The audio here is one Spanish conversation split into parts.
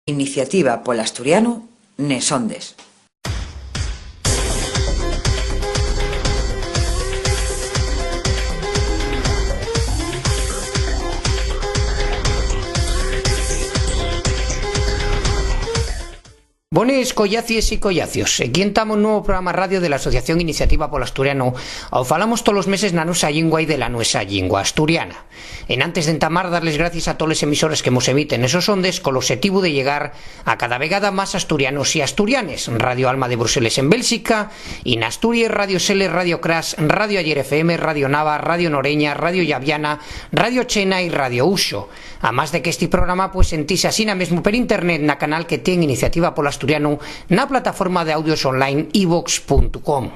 Iniciativa polo asturiano nes Ondes. Bones collacies y collacios, aquí estamos un nuevo programa radio de la Asociación Iniciativa polo Asturiano, ao falamos todos os meses na nosa lingua e de la nuestra lingua asturiana. En antes de entamar, darles gracias a todos los emisores que nos emiten esos ondes con el objetivo de llegar a cada vegada más asturianos y asturianes. Radio Alma de Bruselas en Bélgica, Inasturias, Radio Sele, Radio Crash, Radio Ayer FM, Radio Nava, Radio Noreña, Radio Llaviana, Radio Chena y Radio Uso. A más de que este programa pues sentís así na mesmo per internet na canal que ten Iniciativa polo Asturiano na plataforma de audios online ivox.com.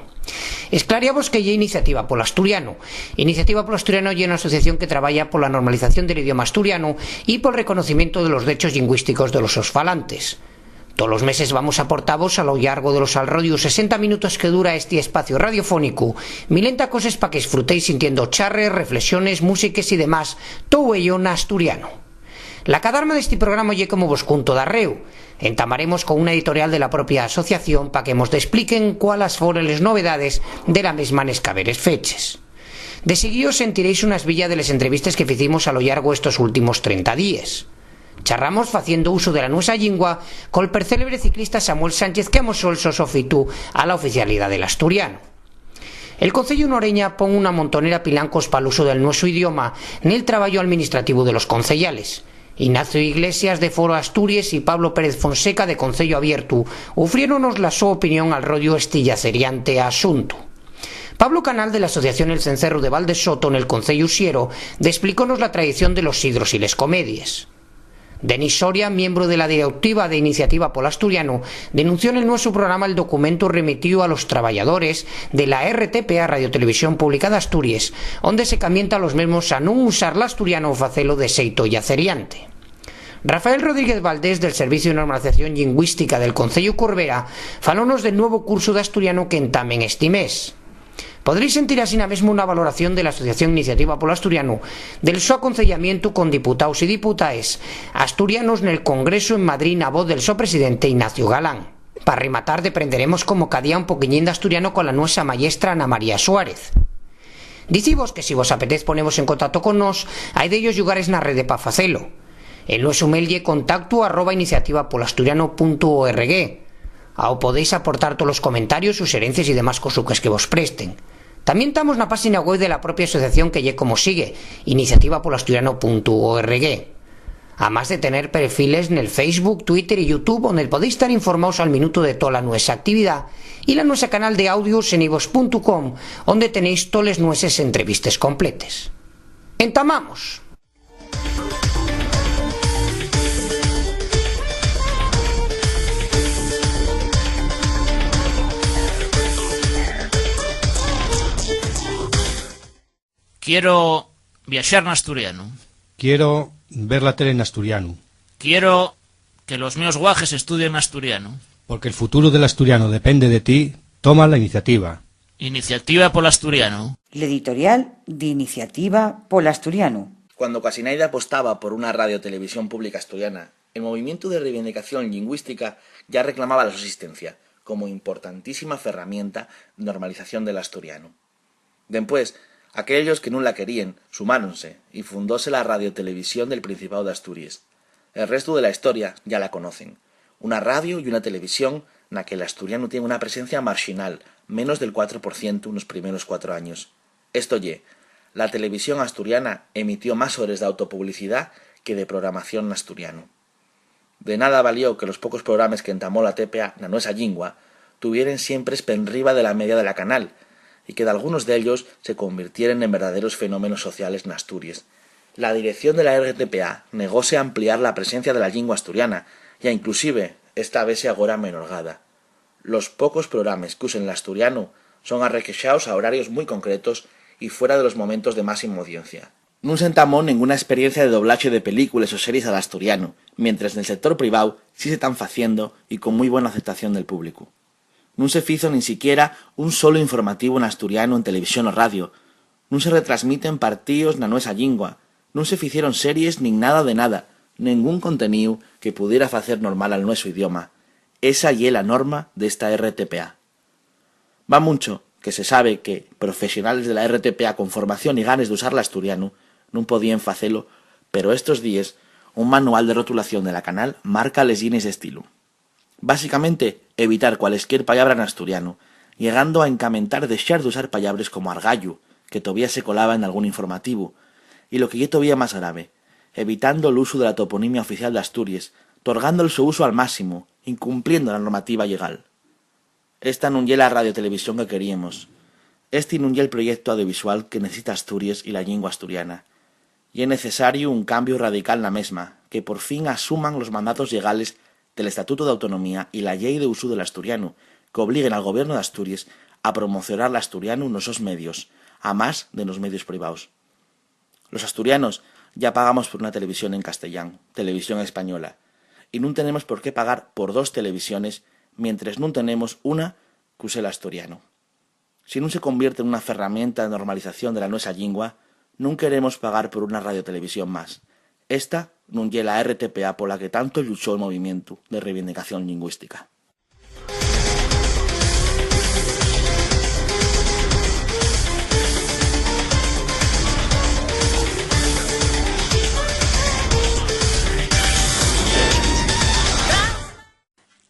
Esclareamos que é Iniciativa polo Asturiano. Iniciativa polo Asturiano é unha asociación que traballa pola normalización del idioma asturiano e pol reconocimiento de los derechos lingüísticos de los falantes. Todos los meses vamos a aportaros a lo largo de los alrededor 60 minutos que dura este espacio radiofónico, milenta cosas para que disfrutéis sintiendo charres, reflexiones, músicas y demás, todo ello en asturiano. La cadarma de este programa lle como vos cunto darreu. Entamaremos con una editorial de la propia asociación para que nos expliquen cuáles fueron las novedades de la mesma nescaberes feches. De seguido sentiréis unas villas de las entrevistas que hicimos a lo largo estos últimos 30 días. Charramos faciendo uso de la nuestra lingua col percélebre ciclista Samuel Sánchez que amosó el sosofitú a la oficialidad del asturiano. El Concello Noreña pon una montonera pilancos para el uso del nuestro idioma en el trabajo administrativo de los concellales. Ignacio Iglesias de Foro Asturias y Pablo Pérez Fonseca de Concello Abierto ofriéronnos la su opinión al rollo estillaceriante asunto. Pablo Canal de la Asociación El Cencerro de Valdesoto en el Concello Usiero explicónos la tradición de los sidros y les comedias. Denis Soria, miembro de la directiva de Iniciativa polo Asturiano, denunció en el nuestro programa el documento remitido a los trabajadores de la RTPA Radio Televisión Pública de Asturias, donde se camienta a los mismos a no usar l'asturiano o facelo de xeito yaceriante. Rafael Rodríguez Valdés, del Servicio de Normalización Lingüística del Concello Corbera, falónos del nuevo curso de asturiano que entamen este mes. Podréis sentir así mesmo una valoración de la Asociación Iniciativa polo Asturiano del su aconsellamiento con diputados y diputaes asturianos en el Congreso en Madrid na voz del su presidente Ignacio Galán. Para rematar, deprenderemos como cada día un poquillín de asturiano con la nuestra maestra Ana María Suárez. Dicimos que si vos apetez ponemos en contacto con nos, hay de ellos lugares na rede para facelo. El nuestro mail lle contacto@iniciativapoloasturiano.org. Ao podéis aportar todos los comentarios, sugerencias y demás cosuques que vos presten. También estamos na página web de la propia asociación que lle como sigue, iniciativapoloasturiano.org. Además de tener perfiles en el Facebook, Twitter y YouTube, donde podéis estar informados al minuto de toda la nuestra actividad, y la nuestra canal de audios en ivox.com, donde tenéis todas nuestras entrevistas completas. Entamamos. Quiero viaxar en asturiano. Quiero ver la tele en asturiano. Quiero que los meus guajes estudien asturiano. Porque el futuro del asturiano depende de ti, toma la iniciativa. Iniciativa polo Asturiano. L'editorial de Iniciativa polo Asturiano. Cuando casi nadie apostaba por una radio-televisión pública asturiana, el movimiento de reivindicación lingüística ya reclamaba la subsistencia como importantísima herramienta de normalización del asturiano. Después, aquellos que non la querían sumáronse y fundóse la radiotelevisión del Principado de Asturias. El resto de la historia ya la conocen. Una radio y una televisión na que el asturiano tiene una presencia marginal, menos del 4% en los primeros 4 años. Esto la televisión asturiana emitió más horas de autopublicidad que de programación en asturiano. De nada valió que los pocos programas que entamó la TPA na nuestra lingua tuvieran siempre penriba de la media de la canal, y que de algunos de ellos se convirtieran en verdaderos fenómenos sociales en Asturias. La dirección de la RTPA negóse a ampliar la presencia de la lingua asturiana, y a inclusive esta vez agora menorgada. Los pocos programas que usen el asturiano son arrequexados a horarios muy concretos y fuera de los momentos de máxima audiencia. No se entamó ninguna experiencia de doblaje de películas o series al asturiano, mientras en el sector privado sí se están haciendo y con muy buena aceptación del público. No se fizo ni siquiera un solo informativo en asturiano en televisión o radio. No se retransmiten partidos na nuestra lingua. No se ficieron series ni nada de nada. ningún contenido que pudiera facer normal al nuestro idioma. Esa ye la norma de esta RTPA. Va mucho que se sabe que profesionales de la RTPA con formación y ganes de usar l'asturiano non podían facelo, pero estos días un manual de rotulación de la canal marca les líneas de estilo. Básicamente, evitar cualesquier palabra en asturiano, llegando a encamentar deixar de usar palabras como argallo, que todavía se colaba en algún informativo, y lo que ye todavía más grave, evitando el uso de la toponimia oficial de Asturias, torgando el su uso al máximo, incumpliendo la normativa legal. Esta non ye la radiotelevisión que queríamos. Este non ye el proyecto audiovisual que necesita Asturias y la lengua asturiana. Y es necesario un cambio radical na mesma, que por fin asuman los mandatos legales del Estatuto de Autonomía y la Ley de Uso del Asturiano, que obliguen al gobierno de Asturias a promocionar l'asturiano en esos medios, a más de los medios privados. Los asturianos ya pagamos por una televisión en castellán, televisión española, y no tenemos por qué pagar por dos televisiones mientras no tenemos una que use el asturiano. Si no se convierte en una herramienta de normalización de la nuestra lengua, no queremos pagar por una radiotelevisión más. Esta non ye la RTPA por la que tanto luchó el movimiento de reivindicación lingüística.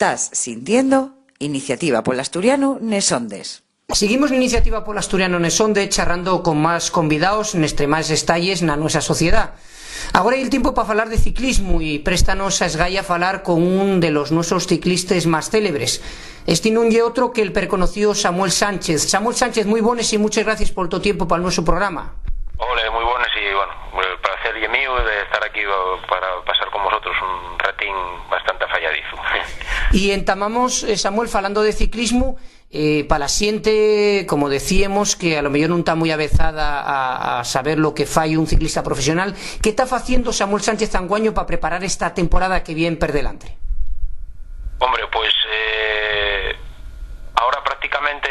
Estás sintiendo Iniciativa Polo Asturiano nes Ondes. Seguimos na Iniciativa Polo Asturiano nes Ondes charrando con máis convidados nestes máis estalles na nosa sociedade. Agora hai el tiempo para falar de ciclismo e préstanos a esgalla falar con un de los nosos ciclistas máis célebres. Este non lle outro que el perconocido Samuel Sánchez. Samuel Sánchez, moi bones e muchas gracias por tu tiempo para o noso programa. Ole, moi bones e, bueno, el placer é mío de estar aquí para pasar con vosotros un ratín bastante falladizo. E entamamos, Samuel, falando de ciclismo, para la xente, como decíamos, que a lo mellor non está moi avezada a saber lo que fai un ciclista profesional, que está facendo Samuel Sánchez Anguaño para preparar esta temporada que viene per delante? Hombre, pues ahora prácticamente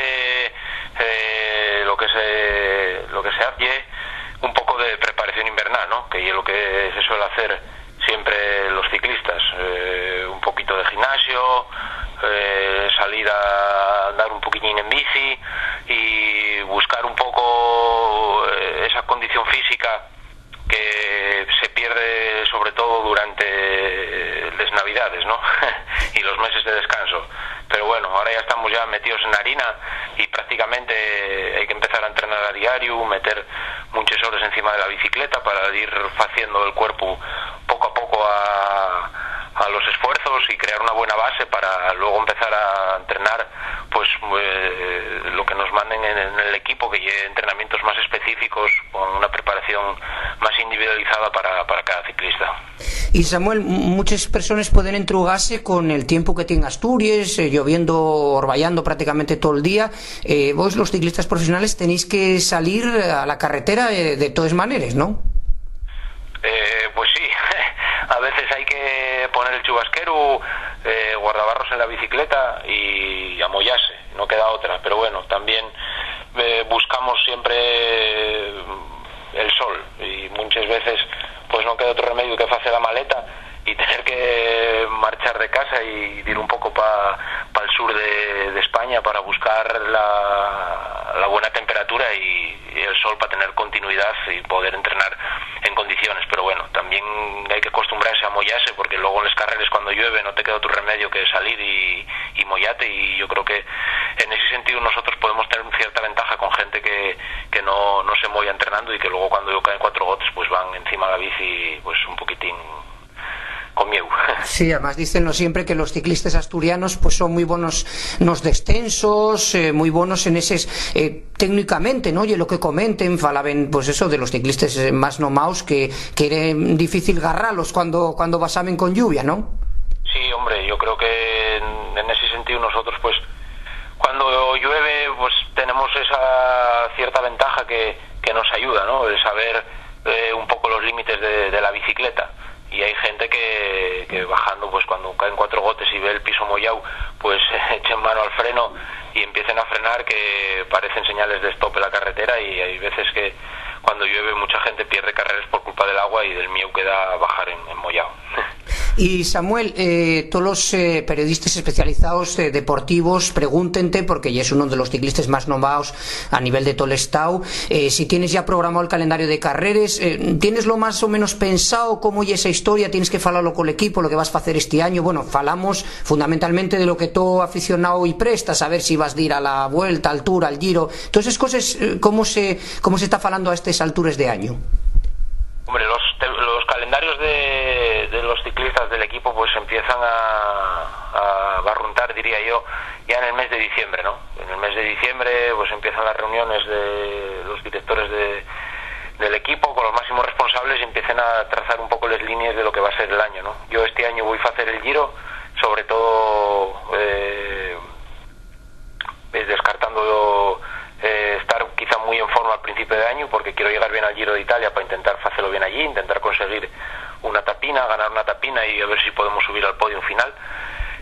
lo que se hace un poco de preparación invernal, ¿no? Que es lo que se suele hacer siempre los ciclistas, un poquito de gimnasio, salir a andar un poquitín en bici y buscar un poco esa condición física que se pierde sobre todo durante las navidades, ¿no? Y los meses de descanso. Pero bueno, ahora ya estamos ya metidos en harina y prácticamente hay que empezar a entrenar a diario, meter muchas horas encima de la bicicleta para ir haciendo el cuerpo poco a poco a los esfuerzos y crear una buena base para luego empezar a entrenar pues lo que nos manden en el equipo, que lleve entrenamientos más específicos con una preparación más individualizada para cada ciclista. Y Samuel, muchas personas pueden entrugarse con el tiempo que tiene Asturias, lloviendo, orvallando prácticamente todo el día. Vos, los ciclistas profesionales, tenéis que salir a la carretera de todas maneras, ¿no? Pues sí, a veces hay que poner el chubasquero, guardabarros en la bicicleta y amollarse, no queda otra. Pero bueno, también buscamos siempre el sol y muchas veces pues no queda otro remedio que hacer la maleta y tener que marchar de casa y ir un poco para el sur de España para buscar la buena temperatura y el sol para tener continuidad y poder entrenar en condiciones. Pero bueno, también hay que acostumbrarse a mollarse, porque luego en las carreras cuando llueve no te queda otro remedio que salir y mollate, y yo creo que en ese sentido nosotros podemos tener cierta ventaja con gente que no se molla entrenando y que luego cuando caen 4 gotas pues van encima de la bici pues un poquitín con miedo. Sí, además dícenlo siempre que los ciclistas asturianos pues son muy buenos nos descensos, muy buenos en ese técnicamente, ¿no? Y lo que comenten, falaben pues eso de los ciclistas más nomaos que era difícil agarrarlos cuando pasaban con lluvia, ¿no? Sí, hombre, yo creo que en ese sentido nosotros pues cuando llueve pues tenemos esa cierta ventaja que nos ayuda, ¿no? De saber un poco los límites de la bicicleta. Y hay gente que bajando, pues cuando caen 4 gotes y ve el piso mollado, pues echen mano al freno y empiecen a frenar, que parecen señales de stop en la carretera. Y hay veces que cuando llueve mucha gente pierde carreras por culpa del agua y del mieu que da bajar en Mollao. Y Samuel, todos los periodistas especializados deportivos pregúntente, porque ya es uno de los ciclistas más nombrados a nivel de todo el estado, si tienes ya programado el calendario de carreras, tienes lo más o menos pensado cómo es esa historia, tienes que falarlo con el equipo, lo que vas a hacer este año. Bueno, falamos fundamentalmente de lo que todo aficionado y presta, saber si vas a ir a la Vuelta, al Tour, al Giro, todas esas cosas, ¿cómo se está falando a estas alturas de año? Hombre, los calendarios de los ciclistas del equipo pues empiezan a barruntar, diría yo, ya en el mes de diciembre, ¿no? En el mes de diciembre pues empiezan las reuniones de los directores del equipo con los máximos responsables y empiezan a trazar un poco las líneas de lo que va a ser el año, ¿no? Yo este año voy a hacer el Giro, sobre todo descartando estar quizá muy en forma al principio de año, porque quiero llegar bien al Giro de Italia para intentar hacerlo bien allí, intentar conseguir una tapina, ganar una tapina y a ver si podemos subir al podio final.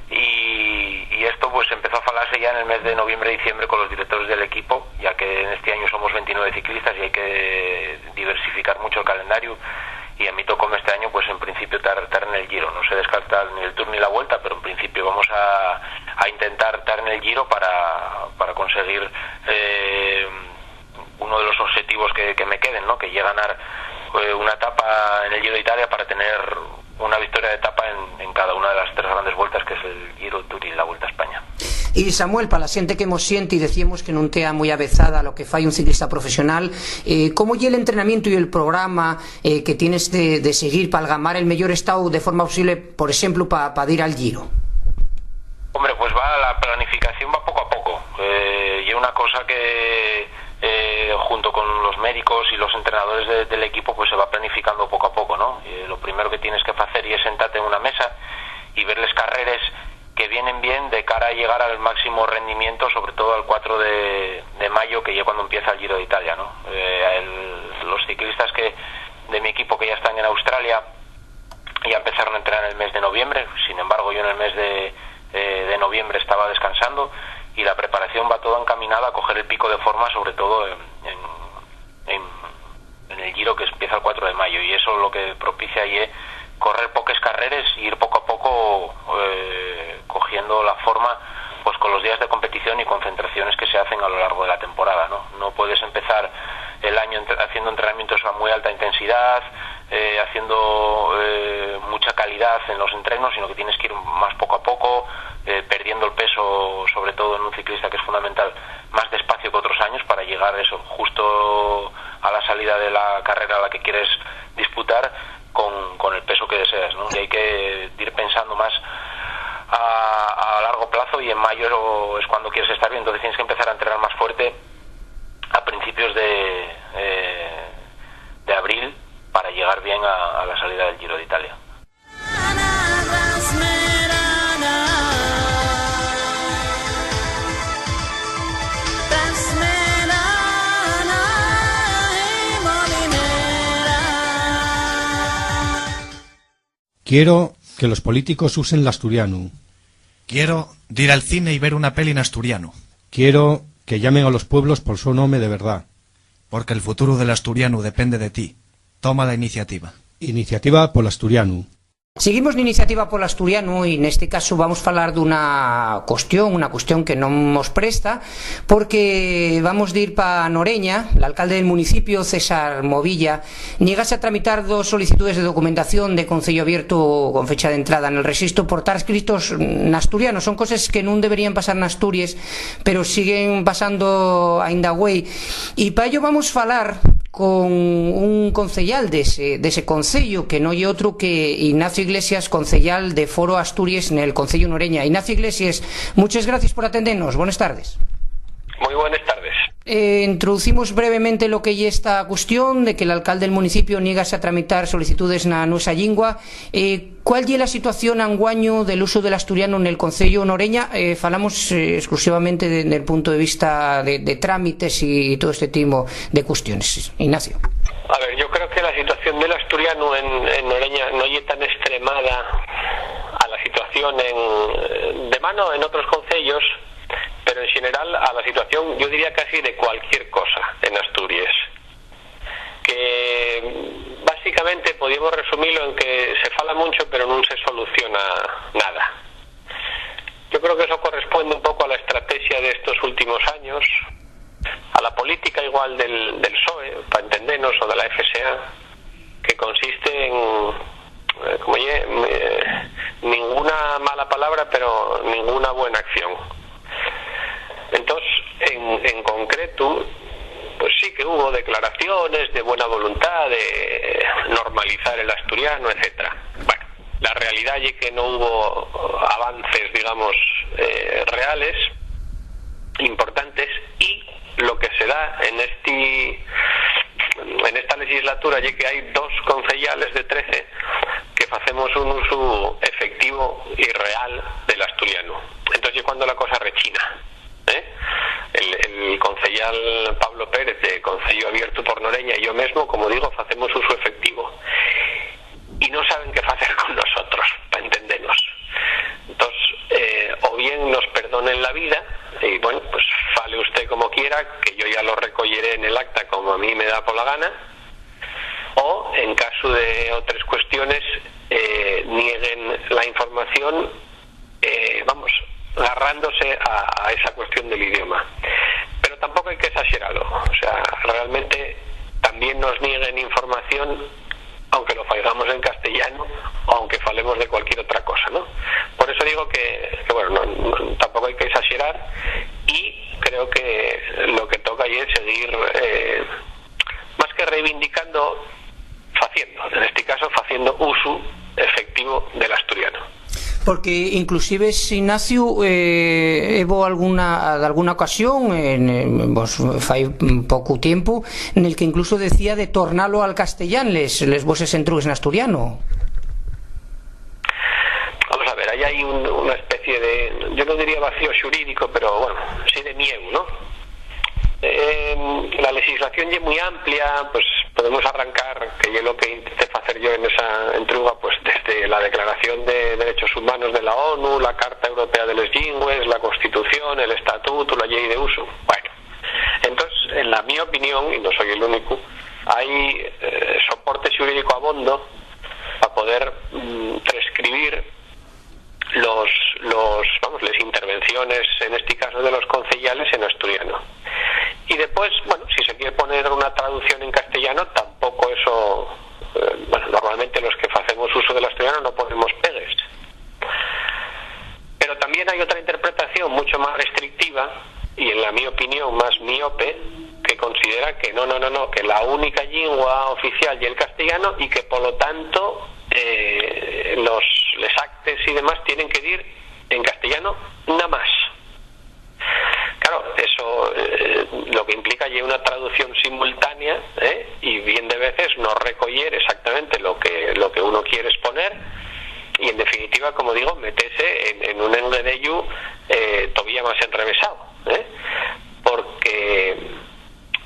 Y esto pues empezó a falarse ya en el mes de noviembre-diciembre con los directores del equipo, ya que en este año somos 29 ciclistas y hay que diversificar mucho el calendario, y a mí tocó este año pues en principio estar en el Giro. No se descarta ni el Tour ni la Vuelta, pero en principio vamos a intentar estar en el Giro para conseguir uno de los objetivos que me queden, ¿no? Que llegue a ganar una etapa en el Giro de Italia para tener una victoria de etapa en cada una de las tres grandes vueltas, que es el Giro, el Tour y la Vuelta a España. Y Samuel, para la xente que hemos siente y decíamos que non tea moi avezada lo que fai un ciclista profesional, como lle el entrenamiento y el programa que tienes de seguir para algamar el mellor estado de forma posible, por exemplo, para ir al Giro? Hombre, pues la planificación va poco a poco, y una cosa que junto con los médicos y los entrenadores del equipo pues se va planificando poco a poco, ¿no? Lo primero que tienes que hacer es sentarte en una mesa y ver las carreras que vienen bien de cara a llegar al máximo rendimiento, sobre todo al 4 de mayo, que ya cuando empieza el Giro de Italia, ¿no? Los ciclistas de mi equipo que ya están en Australia ya empezaron a entrenar en el mes de noviembre. Sin embargo, yo en el mes de noviembre estaba descansando, y la preparación va toda encaminada a coger el pico de forma, sobre todo en el Giro, que empieza el 4 de mayo, y eso lo que propicia ahí es correr pocas carreras y ir poco a poco cogiendo la forma pues con los días de competición y concentraciones que se hacen a lo largo de la temporada, ¿no? No puedes empezar el año haciendo entrenamientos a muy alta intensidad, haciendo mucha calidad en los entrenos, sino que tienes que ir más poco a poco, perdiendo el peso, sobre todo en un ciclista que es fundamental, más despacio que otros años, para llegar a eso justo a la salida de la carrera a la que quieres disputar con el peso que deseas, ¿no? Y hay que ir pensando más a largo plazo, y en mayo es cuando quieres estar bien, entonces tienes que empezar a entrenar más fuerte a principios de abril para llegar bien a la salida del Giro de Italia. Quiero que los políticos usen el asturiano. Quiero ir al cine y ver una peli en asturiano. Quiero que llamen a los pueblos por su nombre de verdad. Porque el futuro del asturiano depende de ti. Toma la iniciativa. Iniciativa por asturiano. Seguimos na iniciativa polo asturiano, e neste caso vamos falar dunha cuestión que non nos presta, porque vamos de ir para Noreña. El alcalde del municipio, César Movilla, niegase a tramitar dos solicitudes de documentación de Concello Abierto con fecha de entrada en el registro por estar escritos en asturiano. Son cosas que non deberían pasar en Asturias, pero siguen pasando aínda güey. E para ello vamos falar con un concellal dese concello, que non é outro que Ignacio Iglesias, concellal de Foro Asturias en el Concello Noreña. Ignacio Iglesias, muchas gracias por atendernos. Buenas tardes. Muy buenas tardes. Introducimos brevemente lo que é esta cuestión de que el alcalde del municipio niegase a tramitar solicitudes na nuestra lingua. ¿Cuál é a situación anguaño del uso del asturiano en el Concello Noreña? Falamos exclusivamente desde el punto de vista de trámites y todo este tipo de cuestiones. Ignacio. A ver, yo creo que la situación del asturiano en Noreña no es tan extremada a la situación de mano en otros concellos, pero en general a la situación, yo diría casi de cualquier cosa en Asturias. que básicamente podíamos resumirlo en que se fala mucho pero non se soluciona nada. Yo creo que eso corresponde un poco a la estrategia de estos últimos años, a la política igual del PSOE, para entendernos, o de la FSA, que consiste en, ninguna mala palabra, pero ninguna buena acción. Entonces, en concreto, pues sí que hubo declaraciones de buena voluntad de normalizar el asturiano, etcétera. Bueno, la realidad es que no hubo avances, digamos, reales, importantes, y lo que se da en esta legislatura es que hay 2 concejales de 13 que hacemos un uso efectivo y real del asturiano. Entonces, cuando la cosa rechina, el concejal Pablo Pérez de Concello Abierto por Noreña y yo mismo, como digo, hacemos uso efectivo y no saben qué hacer con nosotros, para entendernos. Entonces, o bien nos perdonen la vida y bueno, pues fale usted como quiera, que yo ya lo recolleré en el acta como a mí me da por la gana, o en caso de otras cuestiones nieguen la información, agarrándose a esa cuestión del idioma. Pero tampoco hay que exagerarlo, o sea, realmente también nos nieguen información aunque lo hagamos en castellano o aunque falemos de cualquier otra cosa, ¿no? Por eso digo que bueno, tampoco hay que exagerar, y creo que lo que toca ahí es seguir más que reivindicando, en este caso haciendo uso efectivo del asturiano. Porque inclusive, Ignacio, hubo alguna ocasión, fai pouco tiempo, en el que incluso decía de tornalo al castellán les voses entrugues en asturiano. Vamos a ver, ahí hay una especie de, yo no diría vacío jurídico, pero bueno, sí de miedo, ¿no? La legislación es muy amplia, pues podemos arrancar, que yo lo que intenté hacer yo en esa entruga, pues desde la Declaración de Derechos Humanos de la ONU, la Carta Europea de les Lingües, la Constitución, el Estatuto, la Ley de Uso. Bueno, entonces, en la mi opinión, y no soy el único, hay soporte jurídico abondo para poder prescribir las intervenciones, en este caso de los concejales, en asturiano. Y después, bueno, si se quiere poner una traducción en castellano, tampoco eso, normalmente los que hacemos uso del asturiano no ponemos pegues. Pero también hay otra interpretación mucho más restrictiva, y en la mi opinión más miope, que considera que no, que la única lengua oficial es el castellano y que por lo tanto los actes y demás tienen que ir en castellano nada más. Claro, eso lo que implica ya una traducción simultánea, y bien de veces no recoger exactamente lo que uno quiere exponer, y en definitiva, como digo, meterse en un enredello todavía más enrevesado, porque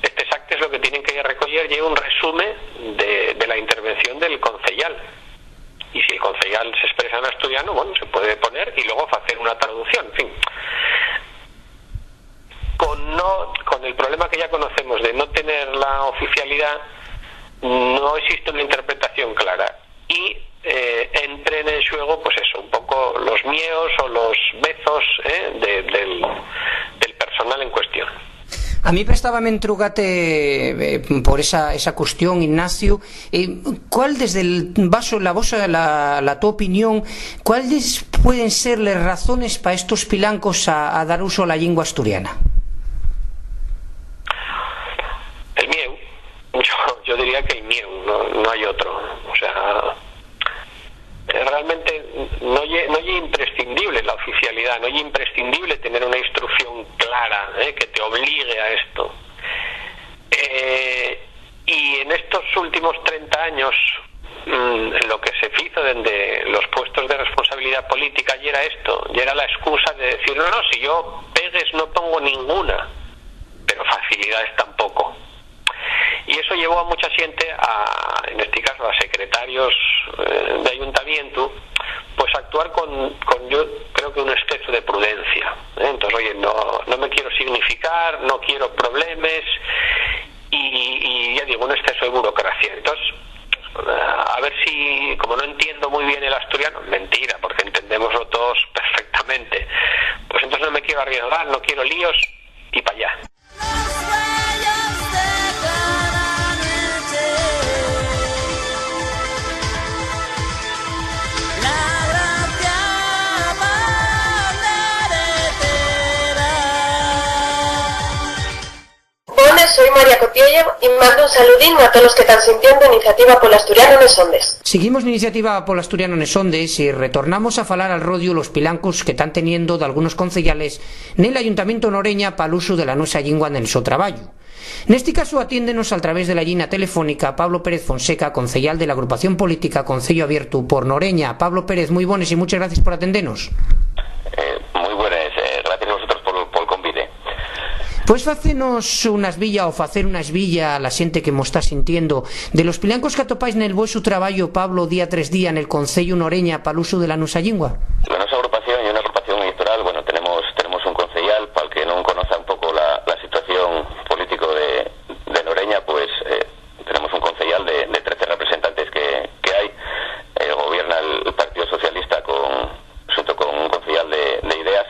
estos actos lo que tienen que recoger ya un resumen de la intervención del concejal. Y si el concejal se expresa en asturiano, bueno, se puede poner y luego hacer una traducción, en fin. Con el problema que ya conocemos de no tener la oficialidad, no existe una interpretación clara, y entren en juego, pues eso, un poco los miedos o los bezos del personal en cuestión. A mí prestábame entrugate por esa cuestión, Ignacio. ¿Cuál, desde el vaso, la tu opinión, cuáles pueden ser las razones para estos pilancos a dar uso a la lengua asturiana? El miedo. Yo diría que el miedo, no hay otro. O sea, realmente no es imprescindible la oficialidad, no es imprescindible tener una instrucción clara que te obligue a esto. Y en estos últimos 30 años, lo que se hizo desde los puestos de responsabilidad política y era esto, y era la excusa de decir, no, si yo pegues no pongo ninguna, pero facilidades tampoco. Y eso llevó a mucha gente, en este caso a secretarios de ayuntamiento, pues actuar con yo creo que un exceso de prudencia. Entonces, oye, no me quiero significar, no quiero problemas, y ya digo, un exceso de burocracia. Entonces, a ver si, como no entiendo muy bien el asturiano, mentira, porque entendemoslo todos perfectamente, pues entonces no me quiero arriesgar, no quiero líos y para allá. Soy María Cotiello y mando un saludín a todos los que están sintiendo Iniciativa Polo Asturiano Nes Ondes. Seguimos na Iniciativa Polo Asturiano Nes Ondes e retornamos a falar al rodio los pilancos que están teniendo de algunos concellales nel Ayuntamiento Noreña para el uso de la nuestra lingua en su traballo. Neste caso atiéndenos a través de la línea telefónica Pablo Pérez Fonseca, concellal de la agrupación política Concello Abierto por Noreña. Pablo Pérez, muy buenas y muchas gracias por atendernos. Muy buenas, gracias a vosotros por el convite. Pues facenos unas villa o facer unas villa a la xente que mo está sintiendo de los pilancos que atopáis nel voso traballo, Pablo, día tras día nel Concello Noreña para el uso de la nusa lingua. La nosa agrupación é unha agrupación electoral, bueno, tenemos un concellal, para el que non conoza un pouco la situación político de Noreña, pues tenemos un concellal de 13 representantes que hai, gobierna el Partido Socialista junto con un concellal de ideas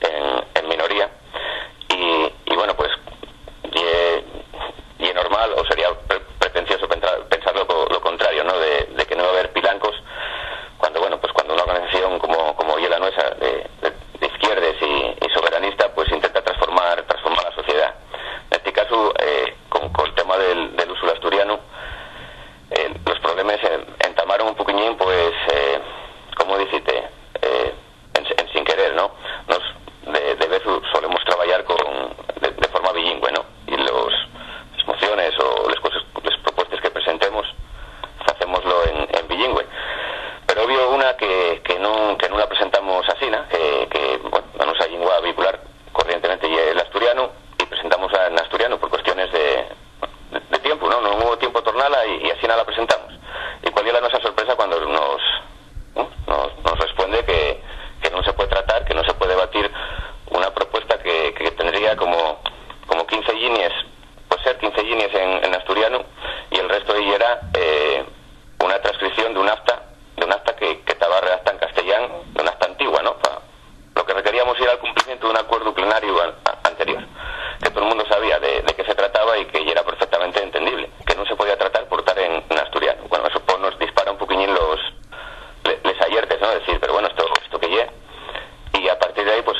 en minoría. Y bueno, pues y es normal, o sería pretencioso pensar lo contrario, ¿no? De que no va a haber pilancos cuando, bueno, pues cuando una organización como la nuestra de izquierdes y soberanista, pues intenta transformar la sociedad. En este caso, con el tema del uso del asturiano, los problemas entamaron un poquillín, pues, como decirte, en sin querer, ¿no? De vez solemos trabajar de forma bilingüe, ¿no? Y las mociones o las propuestas que presentemos hacemoslo en bilingüe. Pero obvio una que no la presentamos así, ¿no? Que bueno, la nuestra lengua vehicular corrientemente y el asturiano, y presentamos en asturiano por cuestiones de tiempo, ¿no? No hubo tiempo tornala y así nada la presentamos. Y cuál es la nuestra sorpresa cuando nos responde que no se puede tratar, que no se puede debatir una propuesta que tendría como 15 líneas, puede ser 15 líneas en asturiano, y el resto de ella era una transcripción de un acta que estaba redactada en castellano, de una acta antigua, ¿no? Lo que requeríamos era el cumplimiento de un acuerdo plenario anterior, que todo el mundo sabía de qué se trataba y que ya era perfectamente entendible, que no se podía tratar por estar en asturiano. Bueno, eso pues nos dispara un poquillín les ayertes, ¿no? Decir, pero bueno, esto que ya. Y a partir de ahí, pues,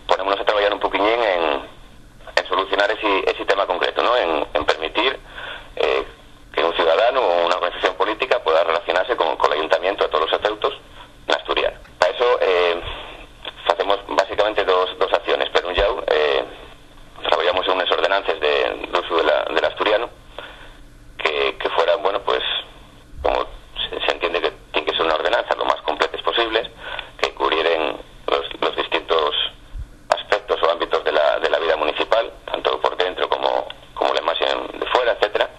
ponémonos a trabajar un poquillín en solucionar ese tema concreto, ¿no? En permitir que un ciudadano o una organización política pueda relacionarse con el ayuntamiento a todos los efectos en asturiano. Para eso hacemos básicamente dos acciones, pero un lado trabajamos en unas ordenanzas de uso del asturiano que fueran, bueno, pues, como se entiende que tiene que ser una ordenanza lo más completas posibles, que cubrieran los distintos aspectos o ámbitos de la vida municipal, tanto por dentro como la imagen de fuera, etcétera.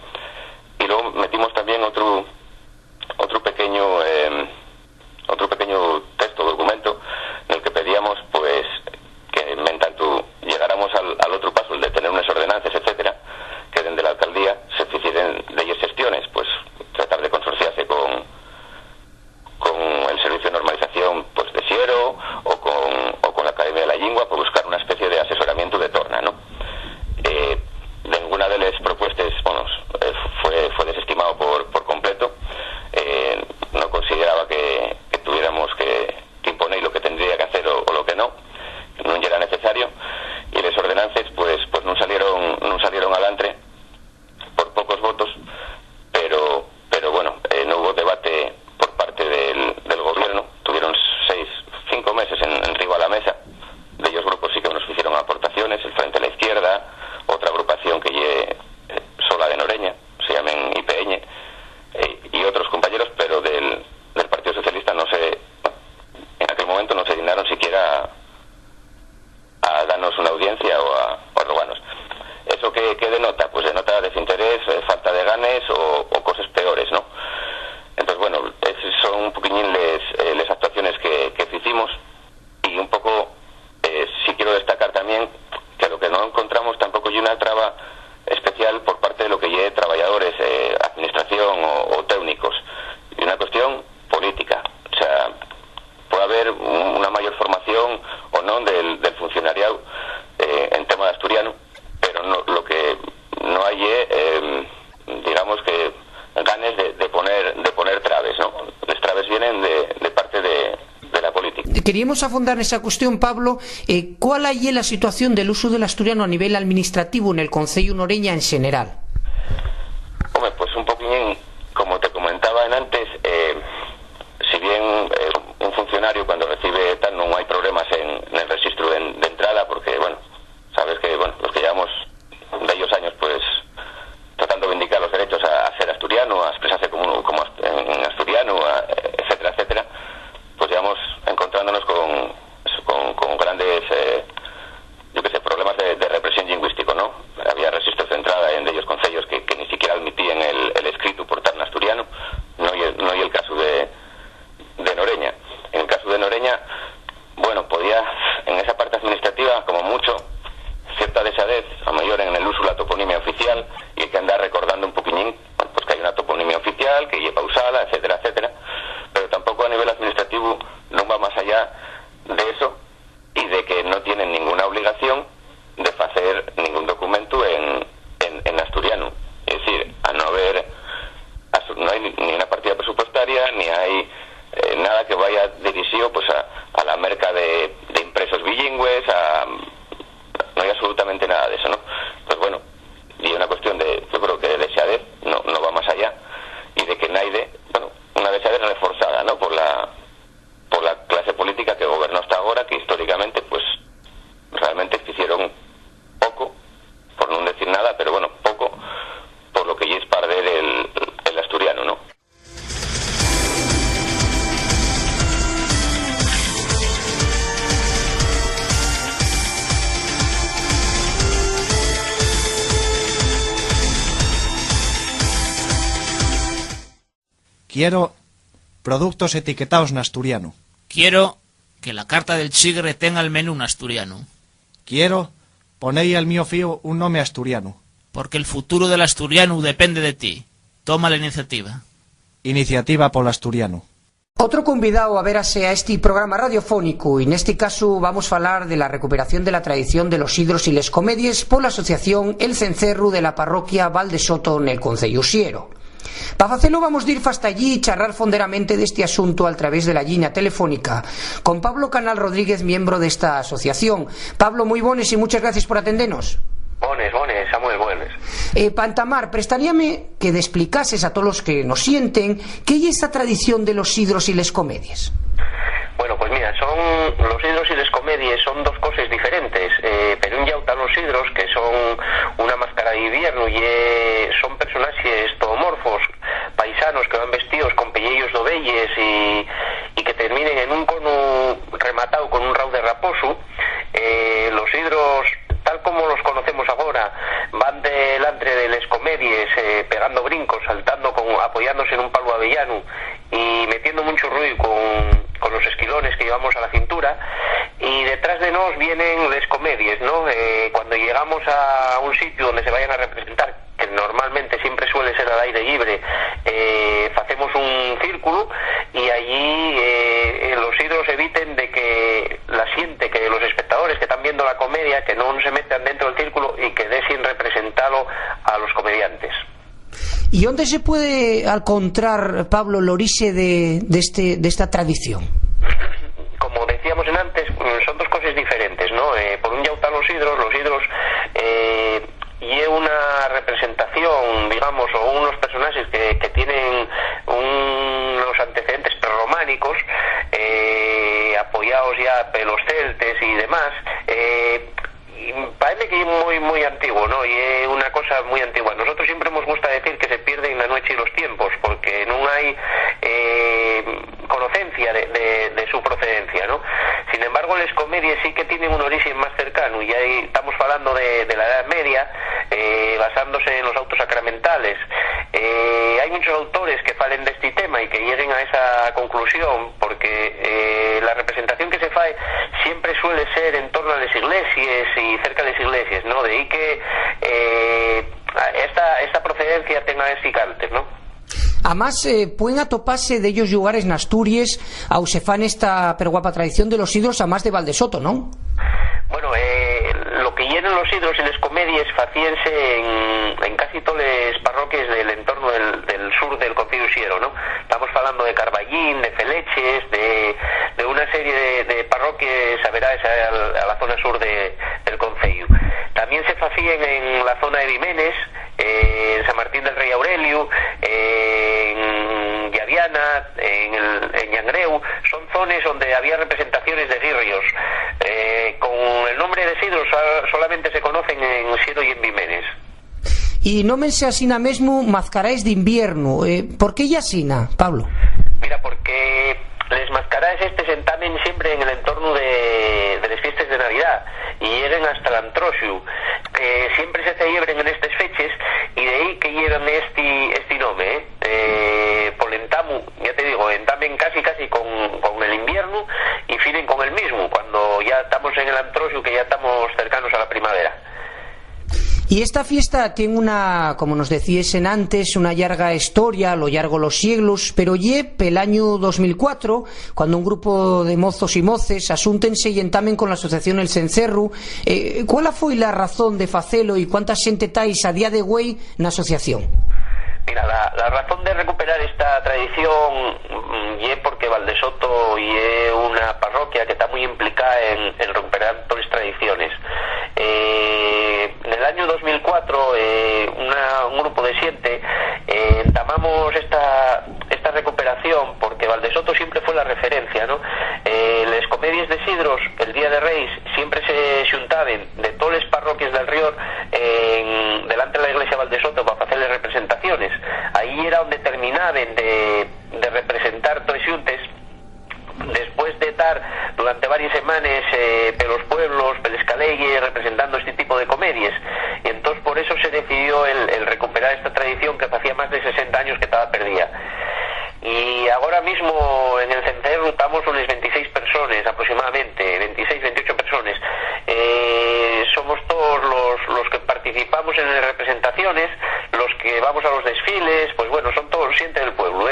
Y luego metimos también otro pequeño texto, documento, en el que pedíamos, pues, que en tanto llegáramos al otro paso, el de tener unas ordenanzas, etcétera, que desde la alcaldía se hicieran de ellas gestiones, pues tratar de consorciarse con el servicio de normalización, pues, de Siero o con la Academia de la Lingua, por buscar una especie de asesoramiento de torna, ¿no? Ninguna de las propuestas, bueno, fue desestimado por completo. No consideraba que tuviéramos que imponer lo que tendría que hacer o lo que no era necesario, y las ordenanzas pues no salieron adelante por pocos votos, pero bueno, no hubo debate por parte del gobierno. Tuvieron 5 meses en riba a la mesa. De ellos grupos sí que nos hicieron aportaciones, el Frente a la Izquierda, otra agrupación que lle sola de Noreña, se llaman IPN, y otros compañeros, pero del Partido Socialista en aquel momento no se dignaron siquiera a darnos una audiencia o a rogarnos. ¿Eso qué denota? Pues denota desinterés, falta de ganes o cosas peores, ¿no? Entonces, bueno, esas son un poquillín las actuaciones que hicimos, y un poco sí quiero destacar también que lo que no encontramos tampoco hay una traba especial por parte de lo que ya trabaja queríamos afondar nesa cuestión, Pablo. ¿Cuál é a situación del uso del asturiano a nivel administrativo en el Concello Noreña en general? Hombre, pues un poquín, como te comentaba antes, si bien un funcionario cuando recibe tal no hay problemas en el registro de entrada, porque, bueno, sabes que, bueno, los que llevamos bellos años, pues, tratando de vindicar los derechos a ser asturiano, a expresarse como en asturiano, etcétera, etcétera, pues llevamos encontrándonos con grandes, yo qué sé, problemas de represión lingüístico, ¿no? Había registros de entrada en ellos concellos que ni siquiera admitían el escrito por tal en asturiano, no hay el caso de Noreña. En el caso de Noreña, bueno, podía, en esa parte administrativa, como mucho, cierta desadez, a mayor en el uso de la toponimia oficial, y hay que andar recordando un poquillín, pues que hay una toponimia oficial, que lleva usada, etcétera, etcétera, pero tampoco a nivel administrativo no va más allá de eso, y de que no tienen ninguna obligación de hacer ningún documento en asturiano. Es decir, a no haber, no hay ni una partida presupuestaria, ni hay nada que vaya dirigido pues a la merca de impresos bilingües, no hay absolutamente nada de eso, ¿no? Pues bueno, y una cuestión de, yo creo que de desadez, no va más allá, y de que nadie, bueno, una desadez reforzada, ¿no? Por la clase política que gobernó hasta ahora, que históricamente, pues, realmente hicieron poco, por no decir nada, pero bueno, poco, por lo que ya es perder el asturiano, ¿no? Quiero productos etiquetados en asturiano. Quiero que la carta del chigre tenga el menú en asturiano. Quiero poner al mío fío un nombre asturiano. Porque el futuro del asturiano depende de ti. Toma la iniciativa. Iniciativa por asturiano. Otro convidado a verase a este programa radiofónico, y en este caso vamos a hablar de la recuperación de la tradición de los hidros y les comedies por la asociación El Cencerro de la parroquia Valdesoto en el Concello Usiero. Para facelo vamos a ir hasta allí y charlar fonderamente de este asunto a través de la línea telefónica con Pablo Canal Rodríguez, miembro de esta asociación. Pablo, muy bones y muchas gracias por atendernos. Bones, Samuel, bones. Pantamar, prestaríame que te explicases a todos los que nos sienten qué es esta tradición de los hidros y les comedies. Bueno, pues mira, los hidros y les comedies son dos cosas diferentes, pero un yauta los hidros, que son una máscara de invierno, y son personajes zoomorfos, paisanos que van vestidos con pellejos de ovelles y que terminen en un cono rematado con un rau de raposo. Los hidros, tal como los conocemos ahora, van delante de les comedies, pegando brincos, saltando, apoyándose en un palo avellano y metiendo mucho ruido con los esquilones que llevamos a la cintura, y detrás de nos vienen les comedies, ¿no? Cuando llegamos a un sitio donde se vayan a representar, que normalmente siempre suele ser al aire libre, hacemos un círculo, y allí los hidros eviten de que que los espectadores que están viendo la comedia, que no se metan dentro del círculo y que dejen representarlo a los comediantes. ¿Y dónde se puede encontrar, Pablo, el origen de esta tradición? Como decíamos antes, son dos cosas diferentes, ¿no? Por un lado están los hidros y una representación, digamos, o unos personajes que tienen unos antecedentes prerrománicos, apoyados ya por los celtes y demás. Parece que es muy antiguo, ¿no? Y es una cosa muy antigua. Nosotros siempre nos gusta decir que se pierde en la noche y los tiempos, porque no hay conocencia de su procedencia, ¿no? Sin embargo, las comedias sí que tienen un origen más cercano, y ahí estamos hablando de la Edad Media, basándose en los autos sacramentales. Hay muchos autores que falen de este tema y que lleguen a esa conclusión, porque la representación que se fae siempre suele ser en torno a las iglesias y cerca de las iglesias, ¿no? De ahí que esta procedencia tenga ese carácter, ¿no? Además, pueden atoparse de ellos lugares en Asturias a se fan esta perguapa tradición de los hidros, a más de Valdesoto, ¿no? Bueno, lo que llenan los sidros y les comedies facíense en casi todas las parroquias del entorno del sur del concello de Usiero, ¿no? Estamos hablando de Carballín, de Feleches, de una serie de parroquias averaes a la zona sur del concello. También se facían en la zona de Vimenes, en San Martín del Rey Aurelio, en Llaviana, en Llangreu. Son zonas donde había representaciones de guirrios. Con el nombre de sidros solamente se conocen en Usiero y en Vimenes. Y nómense asina mesmo mascaráis de invierno. ¿Por qué ya asina, Pablo? Mira, porque les mascaráis se entamen siempre en el entorno de las fiestas de Navidad y lleguen hasta el Antrosiu. Siempre se celebran en estas fechas y de ahí que llevan este nombre, por el entamu, ya te digo, entamen casi con el invierno y finen con el mismo, cuando ya estamos en el Antrosiu, que ya estamos cercanos a la primavera. Y esta fiesta tiene una, como nos decíesen antes, una larga historia a lo largo de los siglos, pero el año 2004, cuando un grupo de mozos y moces asúntense y entamen con la asociación El Cencerro, ¿cuál fue la razón de facelo y cuánta xente tais a día de hoy na asociación? Mira, la razón de recuperar esta tradición es porque Valdesoto es una parroquia que está muy implicada en recuperar todas las tradiciones. En el año 2004, un grupo de xente entamamos esta recuperación porque Valdesoto siempre fue la referencia, ¿no? Las comedias de sidros, el Día de Reis, siempre se xuntaban de todas las parroquias del Rior delante de la iglesia de Valdesoto para hacerles representaciones. Ahí era donde terminaban de representar todos xuntes, después de estar durante varias semanas pelos pueblos, pelas caleyes, representando este tipo de comedias. Y entonces por eso se decidió el recuperar esta tradición que hacía más de 60 años que estaba perdida. Y ahora mismo en el Cencerro estamos unas 26 personas aproximadamente, 26, 28 personas. Somos todos los que participamos en las representaciones, los que vamos a los desfiles, pues bueno, son todos gente del pueblo,